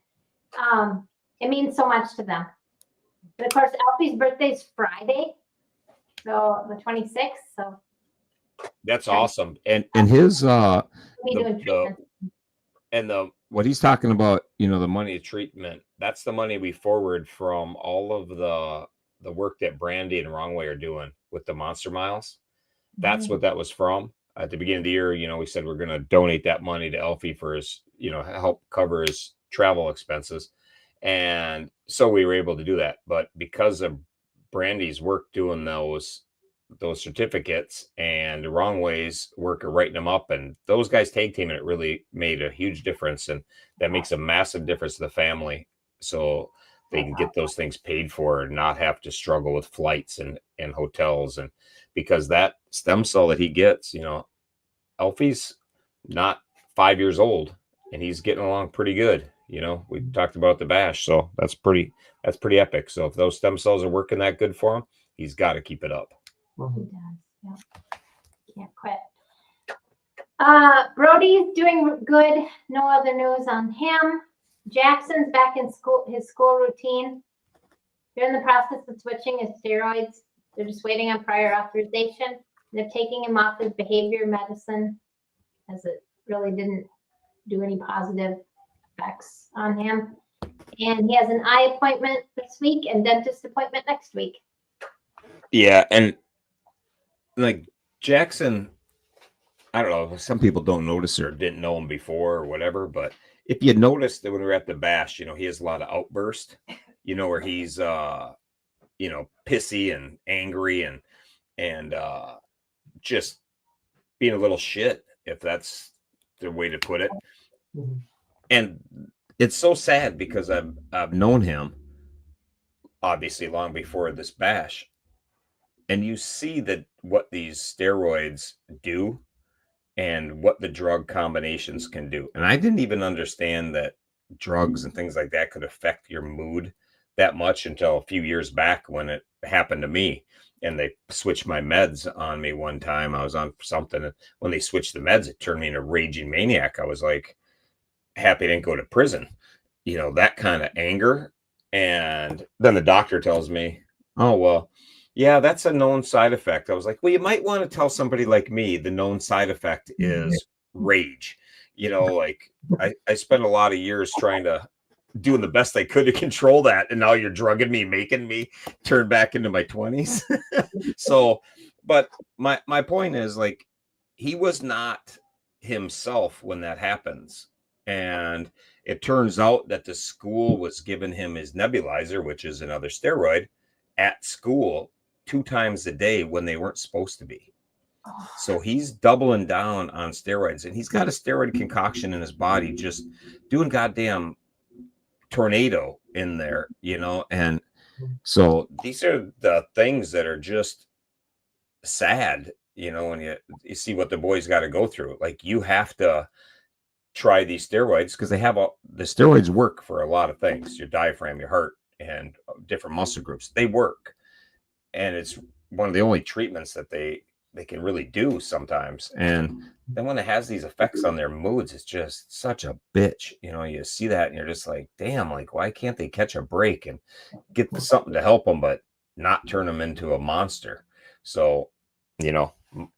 It means so much to them. But of course, Alfie's birthday's Friday, so the 26th. So that's awesome. And his doing treatment. What he's talking about, the money treatment, that's the money we forward from all of the work that Brandy and Wrongway are doing with the Monster Miles. That's what that was from. At the beginning of the year, we said we're going to donate that money to Alfie for his, help cover his travel expenses. And so we were able to do that. But because of Brandy's work doing those certificates and the wrong ways work of writing them up, and those guys tag team, and it really made a huge difference, and that makes a massive difference to the family, so they can get those things paid for and not have to struggle with flights and hotels. And because that stem cell that he gets, Alfie's not 5 years old and he's getting along pretty good. We talked about the bash, so that's pretty epic. So if those stem cells are working that good for him, he's got to keep it up. He does, yeah. Can't quit. Brody's doing good. No other news on him. Jackson's back in school, his school routine. They're in the process of switching his steroids. They're just waiting on prior authorization. They're taking him off his behavior medicine, as it really didn't do any positive effects on him. And he has an eye appointment this week and dentist appointment next week. Yeah, and like Jackson, I don't know, some people don't notice or didn't know him before or whatever, but if you noticed that when we were at the bash, he has a lot of outbursts, where he's pissy and angry and just being a little shit, if that's the way to put it. Mhm. And it's so sad because I've known him obviously long before this bash, and you see that what these steroids do and what the drug combinations can do. And I didn't even understand that drugs and things like that could affect your mood that much until a few years back when it happened to me. And they switched my meds on me one time. I was on something, and when they switched the meds, it turned me into a raging maniac. I was like, happy I didn't go to prison, that kind of anger. And then the doctor tells me, oh, well, yeah, that's a known side effect. I was like, well, you might want to tell somebody like me the known side effect is rage. Like I spent a lot of years doing the best I could to control that. And now you're drugging me, making me turn back into my 20s. So, but my point is, like, he was not himself when that happens. And it turns out that the school was giving him his nebulizer, which is another steroid, at school 2 times a day when they weren't supposed to be. So he's doubling down on steroids, and he's got a steroid concoction in his body, just doing goddamn tornado in there, and so these are the things that are just sad, when you see what the boys got to go through. Like, you have to try these steroids because the steroids work for a lot of things, your diaphragm, your heart, and different muscle groups. They work, and it's one of the only treatments that they can really do sometimes. And then when it has these effects on their moods, it's just such a bitch. You see that and you're just like, damn, like, why can't they catch a break and get something to help them, but not turn them into a monster? So,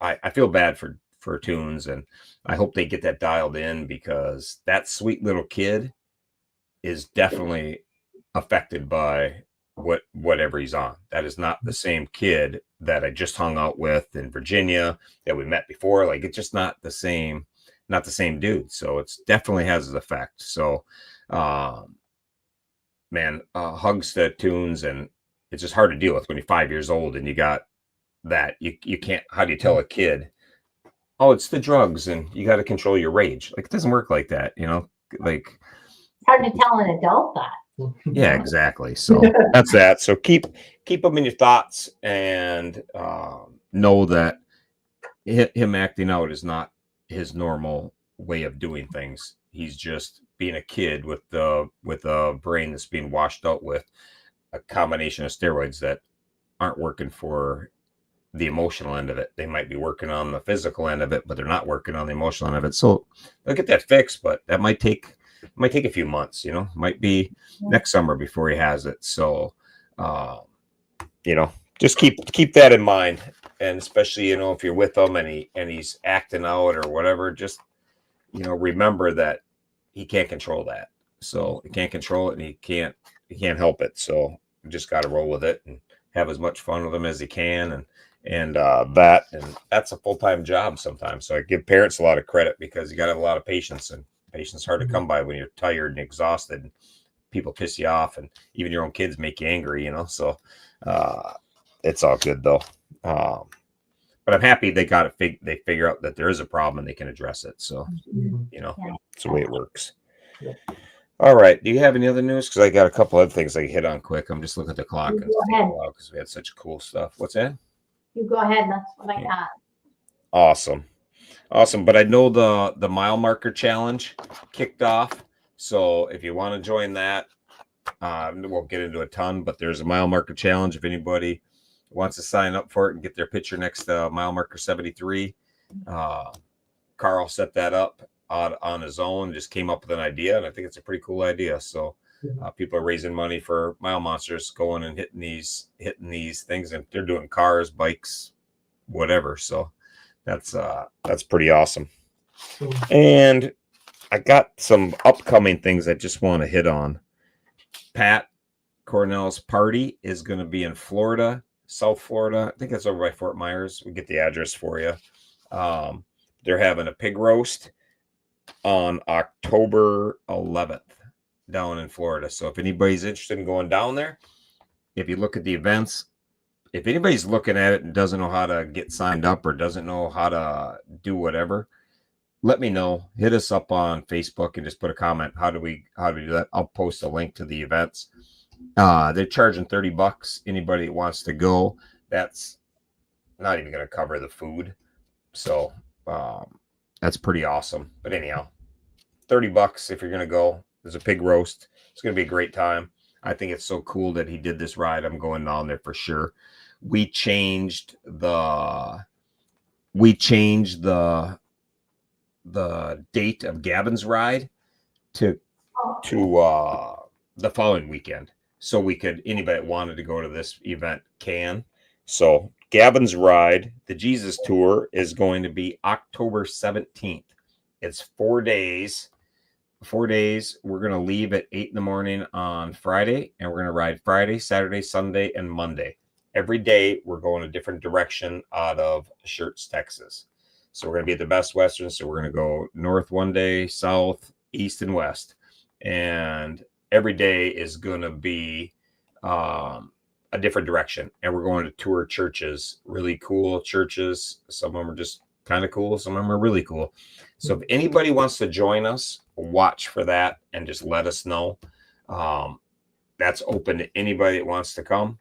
I feel bad for Tunes, and I hope they get that dialed in, because that sweet little kid is definitely affected by whatever he's on. That is not the same kid that I just hung out with in Virginia that we met before. Like, it's just not the same dude. So it's definitely has an effect. So hugs to Tunes, and it's just hard to deal with when you're 5 years old and you got that. You can't, how do you tell a kid, oh, it's the drugs and you got to control your rage? Like, it doesn't work like that, like, It's hard to tell an adult that. yeah, exactly. So that's that. So keep them in your thoughts, and know that him acting out is not his normal way of doing things. He's just being a kid with a brain that's being washed out with a combination of steroids that aren't working for the emotional end of it. They might be working on the physical end of it, but they're not working on the emotional end of it. So they'll get that fixed, but that might take a few months, might be next summer before he has it. So, just keep that in mind. And especially, if you're with him and he's acting out or whatever, just, remember that he can't control that. So he can't control it, and he can't help it. So you just got to roll with it and have as much fun with him as he can. And that's a full-time job sometimes. So I give parents a lot of credit, because you got to have a lot of patience, and patience is hard to come by when you're tired and exhausted. people piss you off, and even your own kids make you angry, so it's all good though. But I'm happy they got it. They figure out that there is a problem and they can address it. So, it's the way it works. Yeah. All right. Do you have any other news? Because I got a couple other things I can hit on quick. I'm just looking at the clock. You go ahead. Because we had such cool stuff. What's that? You go ahead. That's what I got. Awesome. But I know the mile marker challenge kicked off. So if you want to join that, we won't get into a ton, but there's a mile marker challenge. If anybody wants to sign up for it and get their picture next to mile marker 73, Carl set that up on his own, just came up with an idea, and I think it's a pretty cool idea. So people are raising money for Mile Monsters, going and hitting these things, and they're doing cars, bikes, whatever. So that's pretty awesome. And I got some upcoming things I just want to hit on. Pat Cornell's party is going to be in Florida, South Florida. I think that's over by Fort Myers. We'll get the address for you. They're having a pig roast on October 11th down in Florida. So if anybody's interested in going down there, if you look at the events, if anybody's looking at it and doesn't know how to get signed up or doesn't know how to do whatever, let me know. Hit us up on Facebook and just put a comment. How do we do that? I'll post a link to the events. They're charging $30. Anybody that wants to go, that's not even going to cover the food. So that's pretty awesome. But anyhow, $30 if you're going to go. There's a pig roast. It's going to be a great time. I think it's so cool that he did this ride. I'm going down there for sure. We changed the date of Gavin's ride to the following weekend. So anybody that wanted to go to this event can. So Gavin's ride, the Jesus Tour, is going to be October 17th. It's 4 days. 4 days. We're going to leave at 8 in the morning on Friday, and we're going to ride Friday, Saturday, Sunday, and Monday. Every day, we're going a different direction out of Schertz, Texas. So we're going to be at the Best Western. So we're going to go north one day, south, east, and west. And every day is going to be a different direction. And we're going to tour churches, really cool churches. Some of them are just kind of cool. Some of them are really cool. So if anybody wants to join us, watch for that and just let us know. That's open to anybody that wants to come.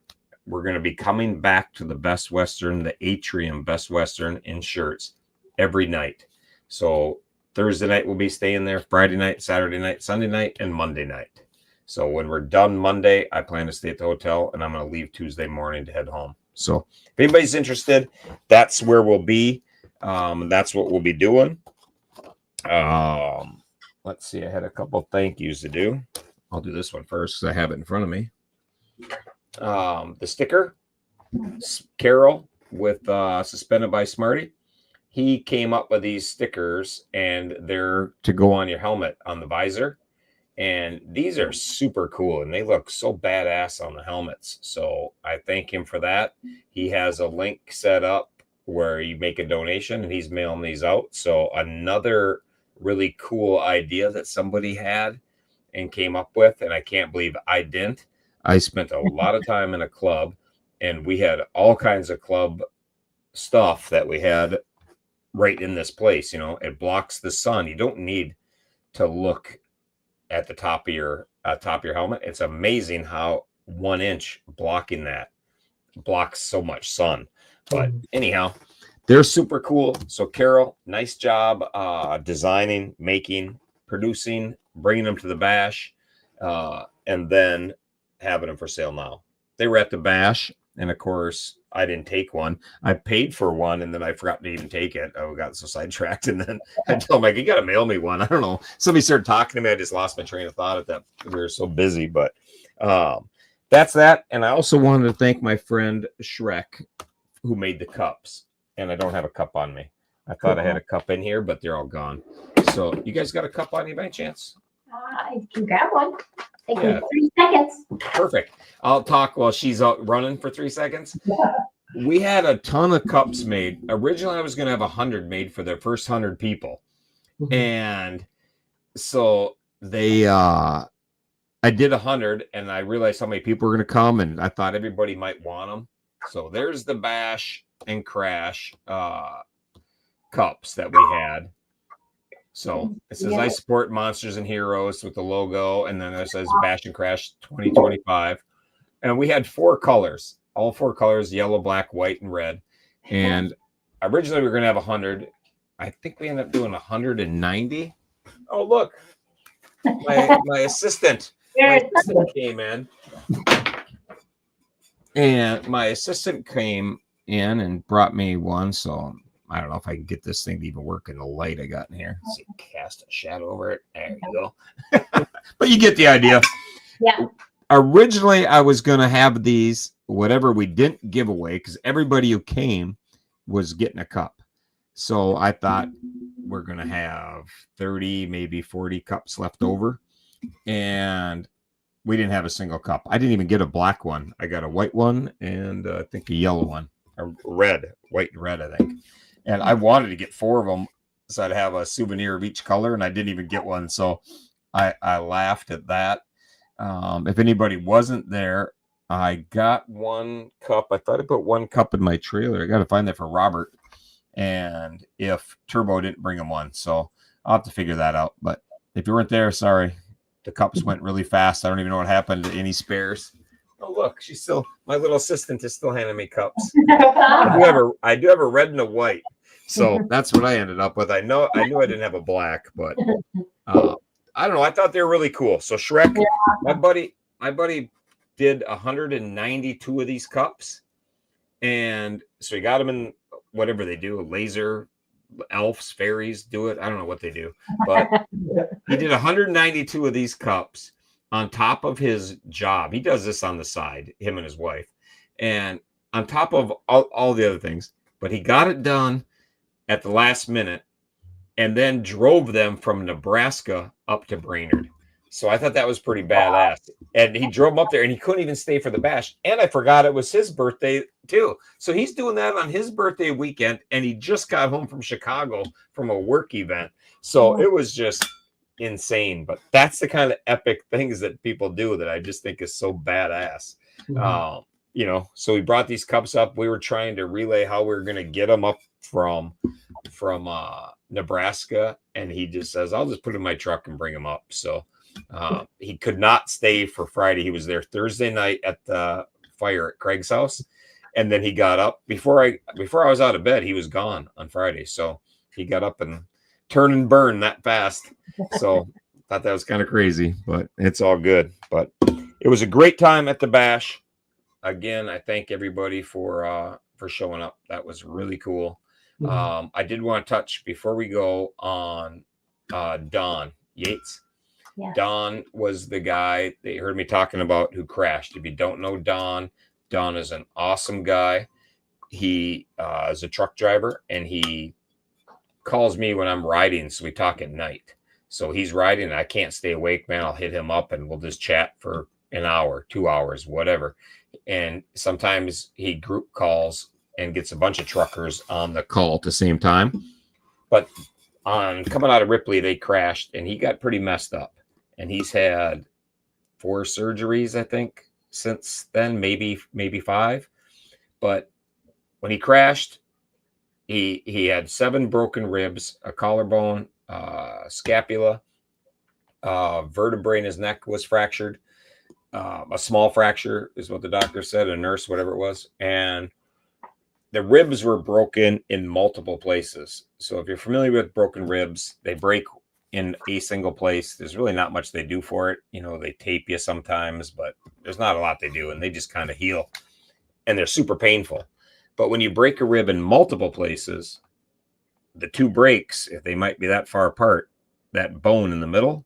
We're going to be coming back to the Best Western, the Atrium Best Western in Schertz every night. So Thursday night we'll be staying there, Friday night, Saturday night, Sunday night, and Monday night. So when we're done Monday, I plan to stay at the hotel, and I'm going to leave Tuesday morning to head home. So if anybody's interested, that's where we'll be. That's what we'll be doing. Let's see. I had a couple thank yous to do. I'll do this one first because I have it in front of me. The sticker, Carol with Suspended by Smarty. He came up with these stickers, and they're to go on your helmet on the visor. And these are super cool, and they look so badass on the helmets. So I thank him for that. He has a link set up where you make a donation, and he's mailing these out. So another really cool idea that somebody had and came up with, and I can't believe I didn't. I spent a lot of time in a club, and we had all kinds of club stuff that we had right in this place. It blocks the sun. You don't need to look at the top of your helmet. It's amazing how 1 inch blocking that blocks so much sun. But anyhow, they're super cool. So Carol, nice job designing, making, producing, bringing them to the bash, and then having them for sale now. They were at the bash, and of course I didn't take one. I paid for one, and then I forgot to even take it. I got so sidetracked, and then I told him, you got to mail me one. I don't know. Somebody started talking to me. I just lost my train of thought at that. We were so busy, but that's that. And I also wanted to thank my friend Shrek, who made the cups. And I don't have a cup on me. I thought I had a cup in here, but they're all gone. So you guys got a cup on you by chance? I can grab one. Take Yeah. me 3 seconds. Perfect. I'll talk while she's out running for 3 seconds. We had a ton of cups made. Originally, I was going to have 100 made for their first 100 people. And so they I did 100, and I realized how many people were going to come, and I thought everybody might want them. So there's the Bash and Crash cups that we had. So it says I support Monsters and Heroes with the logo, and then it says Bash and Crash 2025. And we had 4 colors, all 4 colors: yellow, black, white, and red. And originally we were going to have 100. I think we ended up doing 190. Oh, look, my assistant. My assistant came in, and my assistant came in and brought me one. So I don't know if I can get this thing to even work in the light I got in here. Let's see, cast a shadow over it. There you go. But you get the idea. Yeah. Originally, I was going to have these, whatever we didn't give away, because everybody who came was getting a cup. So I thought we're going to have 30, maybe 40 cups left over. And we didn't have a single cup. I didn't even get a black one. I got a white one and I think a yellow one, or red, white and red, I think. And I wanted to get 4 of them so I'd have a souvenir of each color, and I didn't even get one. So I laughed at that. If anybody wasn't there, I got 1 cup. I thought I put 1 cup in my trailer. I got to find that for Robert. And if Turbo didn't bring him one, so I'll have to figure that out. But if you weren't there, sorry. The cups went really fast. I don't even know what happened to any spares. Oh, look, she's still, my little assistant is still handing me cups. I do have a red and a white. So that's what I ended up with. I knew I didn't have a black, but I don't know. I thought they were really cool. So Shrek, my buddy did 192 of these cups. And so he got them in whatever they do, a laser. Elves, fairies do it. I don't know what they do, but he did 192 of these cups on top of his job. He does this on the side, him and his wife, and on top of all the other things. But he got it done at the last minute and then drove them from Nebraska up to Brainerd. So I thought that was pretty badass. And he drove them up there and he couldn't even stay for the bash. And I forgot it was his birthday too. So he's doing that on his birthday weekend. And he just got home from Chicago from a work event. So it was just insane. But that's the kind of epic things that people do that I just think is so badass. You know, so we brought these cups up. We were trying to relay how we were going to get them up from Nebraska. And he just says, I'll just put it in my truck and bring them up. So he could not stay for Friday. He was there Thursday night at the fire at Craig's house, and then he got up before I was out of bed. He was gone on Friday, so he got up and turn and burn that fast. So thought that was kind of crazy, but it's all good. But it was a great time at the bash. Again, I thank everybody for showing up. That was really cool. I did want to touch before we go on Don Yates. Yeah. Don was the guy that you heard me talking about who crashed. If you don't know Don is an awesome guy. He is a truck driver, and he calls me when I'm riding, so we talk at night. So he's riding, and I can't stay awake, man. I'll hit him up, and we'll just chat for an hour, 2 hours, whatever. And sometimes he group calls and gets a bunch of truckers on the call at the same time. But on coming out of Ripley, they crashed, and he got pretty messed up. And he's had 4 surgeries, I think, since then, maybe 5. But when he crashed, he had 7 broken ribs, a collarbone, scapula, vertebrae in his neck was fractured. A small fracture is what the doctor said, a nurse, whatever it was. And the ribs were broken in multiple places. So if you're familiar with broken ribs, they break in a single place. There's really not much they do for it. You know, they tape you sometimes, but there's not a lot they do, and they just kind of heal. And they're super painful. But when you break a rib in multiple places, the 2 breaks, if they might be that far apart, that bone in the middle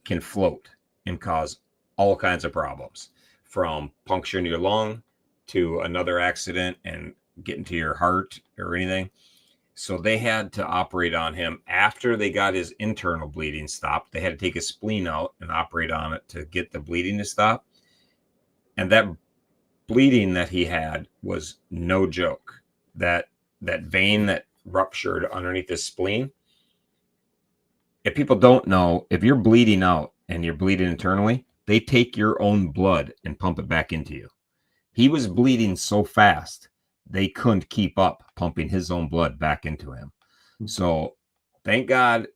can float and cause all kinds of problems, from puncturing your lung to another accident and getting to your heart or anything. So they had to operate on him after they got his internal bleeding stopped. They had to take his spleen out and operate on it to get the bleeding to stop. And that bleeding that he had was no joke. That vein that ruptured underneath his spleen. If people don't know, if you're bleeding out and you're bleeding internally, they take your own blood and pump it back into you. He was bleeding so fast, they couldn't keep up pumping his own blood back into him. So thank God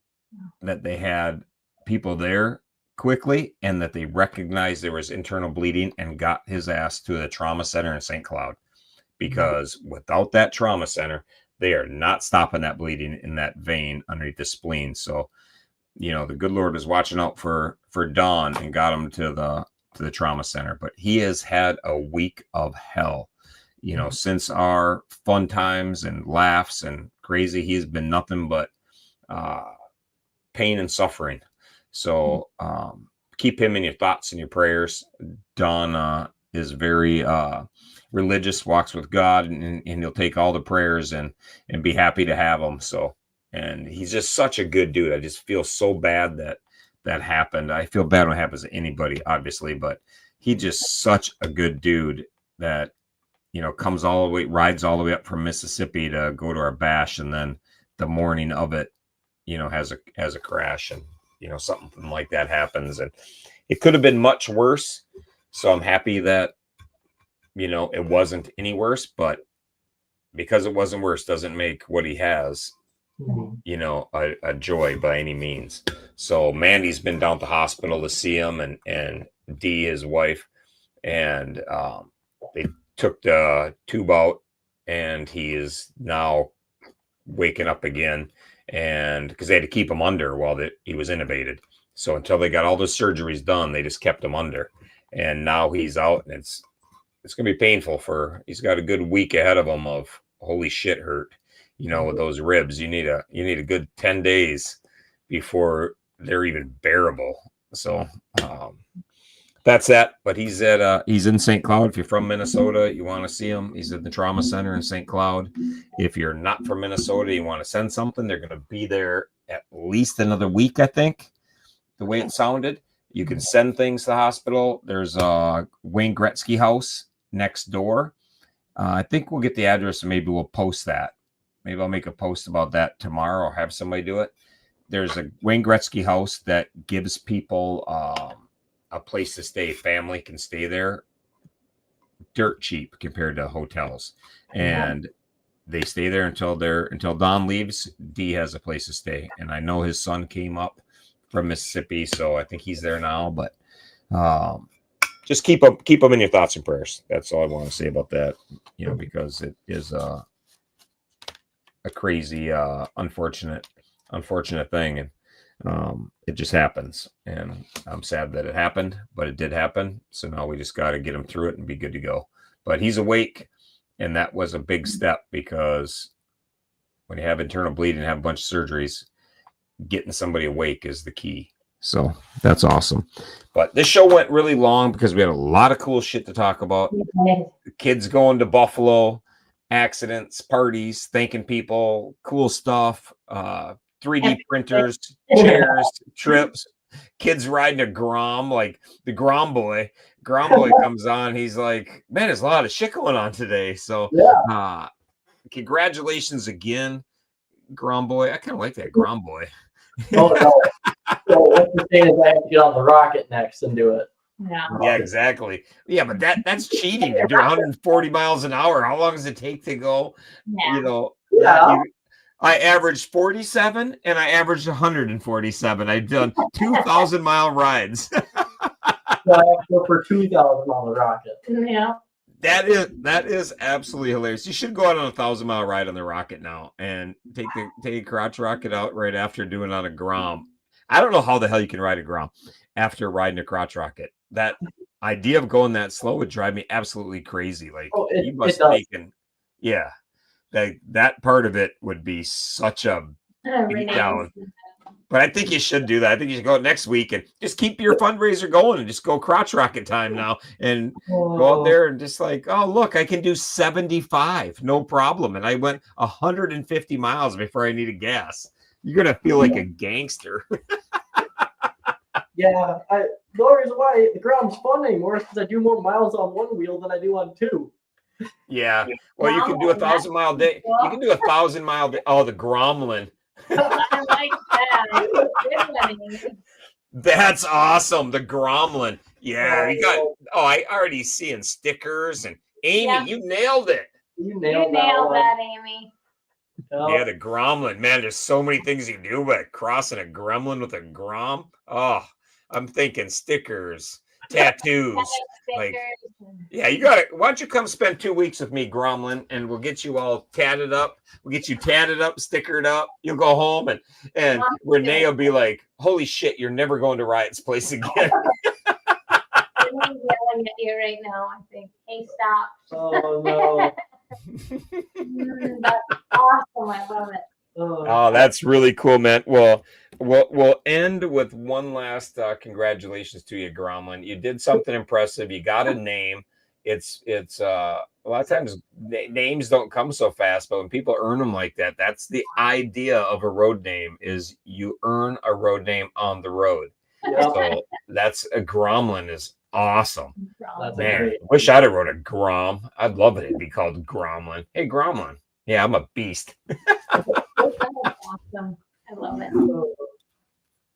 that they had people there quickly and that they recognized there was internal bleeding and got his ass to the trauma center in St. Cloud. Because without that trauma center, they are not stopping that bleeding in that vein underneath the spleen. So, you know, the good Lord was watching out for Don and got him to the trauma center. But he has had a week of hell. You know, since our fun times and laughs and crazy, he's been nothing but pain and suffering. So keep him in your thoughts and your prayers. Don is very religious, walks with God, and he'll take all the prayers and be happy to have him. So, and he's just such a good dude. I just feel so bad that happened. I feel bad when it happens to anybody, obviously, but he just such a good dude that, you know, rides all the way up from Mississippi to go to our bash. And then the morning of it, you know, has a crash and, you know, something like that happens. And it could have been much worse. So I'm happy that, you know, it wasn't any worse, but because it wasn't worse doesn't make what he has, you know, a joy by any means. So Mandy's been down to the hospital to see him and Dee, his wife, and they took the tube out and he is now waking up again. And because they had to keep him under while he was intubated. So until they got all the surgeries done, they just kept him under. And now he's out, and it's going to be painful he's got a good week ahead of him of holy shit hurt, you know, with those ribs. You need a good 10 days before they're even bearable. So that's that. But he's in St. Cloud. If you're from Minnesota, you want to see him, he's at the trauma center in St. Cloud. If you're not from Minnesota, you want to send something, they're going to be there at least another week, I think, the way it sounded. You can send things to the hospital. There's a Wayne Gretzky house next door. I think we'll get the address and maybe we'll post that. Maybe I'll make a post about that tomorrow or have somebody do it. There's a Wayne Gretzky house that gives people a place to stay. Family can stay there dirt cheap compared to hotels. And they stay there until Don leaves. Dee has a place to stay. And I know his son came up from Mississippi, so I think he's there now. But just keep them in your thoughts and prayers. That's all I want to say about that. You know, because it is a crazy, unfortunate thing, and it just happens. And I'm sad that it happened, but it did happen. So now we just got to get him through it and be good to go. But he's awake, and that was a big step, because when you have internal bleeding and have a bunch of surgeries, getting somebody awake is the key. So that's awesome. But this show went really long because we had a lot of cool shit to talk about. Kids going to Buffalo, accidents, parties, thanking people, cool stuff, 3D printers, chairs, trips, kids riding a Grom, like the Grom boy. Grom boy comes on. He's like, man, there's a lot of shit going on today. So congratulations again, Grom boy. I kind of like that Grom boy. Oh, no. So what you're saying is I have to get on the rocket next and do it. Yeah. Exactly. Yeah, but that's cheating. You do 140 miles an hour. How long does it take to go? Yeah. You know, Yeah. I averaged 47 and I averaged 147. I've done 2,000-mile rides. So I have to go for 2,000 on the rocket. Yeah. That is absolutely hilarious. You should go out on a 1,000-mile ride on the rocket now and take a crotch rocket out right after doing it on a Grom. I don't know how the hell you can ride a Grom after riding a crotch rocket. That idea of going that slow would drive me absolutely crazy. Like, you must be making, yeah, that part of it would be such a beat down. But I think you should do that. I think you should go next week and just keep your fundraiser going and just go crotch rocket time now and go out there and just like, oh, look, I can do 75, no problem. And I went 150 miles before I needed gas. You're going to feel like a gangster. Yeah, the only reason why the Grom's fun anymore is because I do more miles on one wheel than I do on two. Yeah. Well, you can do 1,000-mile day. You can do 1,000-mile day. Oh, the Gromlin. I like that. That's awesome. The Gromlin. Yeah, you got. Oh, I already seeing stickers and Amy, Yeah. you nailed it. You You nailed nailed that that, Amy. one. Yeah, the gremlin, man. There's so many things you can do, but crossing a gremlin with a grom. Oh, I'm thinking stickers, tattoos. Like, Stickers. yeah, you got it. Why don't you come spend 2 weeks with me, gremlin, and we'll get you all tatted up. We'll get you tatted up, stickered up. You'll go home, and Mom, Renee will be like, "Holy shit, you're never going to Riot's place again." I'm yelling at you right now. I think, hey, stop. Oh no. That's awesome. I love it. Oh, that's really cool, man. Well, we'll end with one last congratulations to you, Gromlin. You did something impressive. You got a name. It's a lot of times names don't come so fast, but when people earn them like that, that's the idea of a road name is you earn a road name on the road. Yep. So that's a Gromlin is awesome. That's a Man, great. wish I'd have wrote a Grom. I'd love it. It'd be called Gromlin. Hey, Gromlin. Yeah, I'm a beast. Awesome. I love it.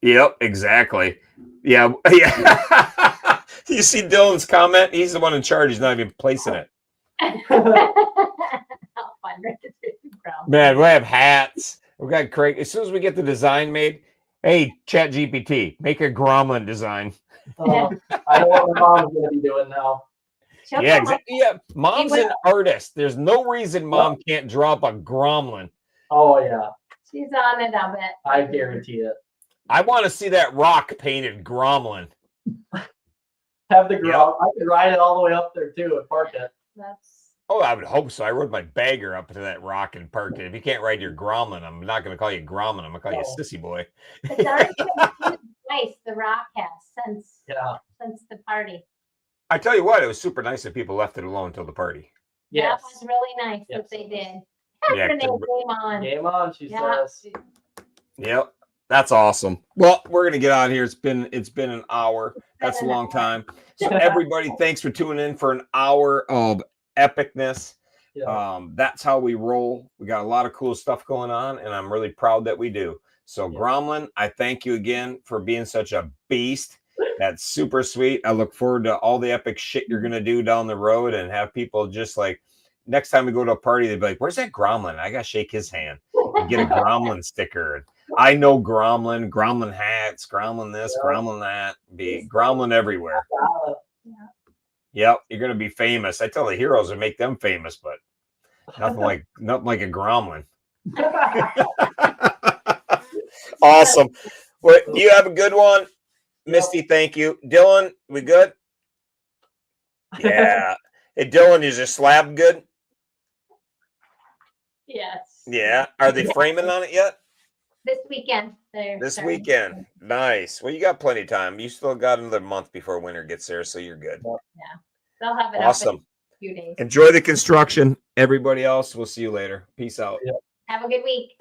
Yep, exactly. Yeah, yeah. You see Dylan's comment? He's the one in charge. He's not even placing it. I'll find registration ground. Man, we have hats. We got Craig. As soon as we get the design made, hey, Chat GPT, make a Gromlin design. I know what my mom's gonna be doing now. She'll Yeah, come up- exactly. Yeah, mom's will. an artist. There's no reason mom can't draw up a Gromlin. Oh yeah, She's on it, I'll bet. I guarantee it. I want to see that rock painted Gromlin. Have the ground. I can ride it all the way up there too and park it. That's Oh, I would hope so. I rode my bagger up to that rock and parked it. If you can't ride your Gromlin, I'm not going to call you Gromlin. I'm going to call you No. Sissy Boy. it's already been nice. The Rock has Yeah. since the party. I tell you what, it was super nice that people left it alone until the party. Yes. That was really nice Yes. that they did. Yeah, Renee the- came on. Game on, she Yeah. says. Yep. That's awesome. Well, we're gonna get out of here. It's been an hour. That's a long time. So everybody, thanks for tuning in for an hour of epicness. Yeah. That's how we roll. We got a lot of cool stuff going on, and I'm really proud that we do. So, Yeah. Gromlin, I thank you again for being such a beast. That's super sweet. I look forward to all the epic shit you're gonna do down the road, and have people just like next time we go to a party, they'd be like, "Where's that Gromlin? I gotta shake his hand and get a Gromlin sticker." I know Gromlin hats, Gromlin this, Yeah. Gromlin that. Be Gromlin everywhere. Yep, you're gonna be famous. I tell the heroes to make them famous, but nothing like a Gromlin. Awesome. Well, you have a good one, Misty. Thank you, Dylan. We good? Yeah. Hey, Dylan, is your slab good? Yes. Yeah. Are they framing on it yet? This weekend. They're This starting. weekend. Nice. Well, you got plenty of time. You still got another month before winter gets there, so you're good. They'll have it up Awesome. in a few days. Enjoy the construction. Everybody else, we'll see you later. Peace out. Have a good week.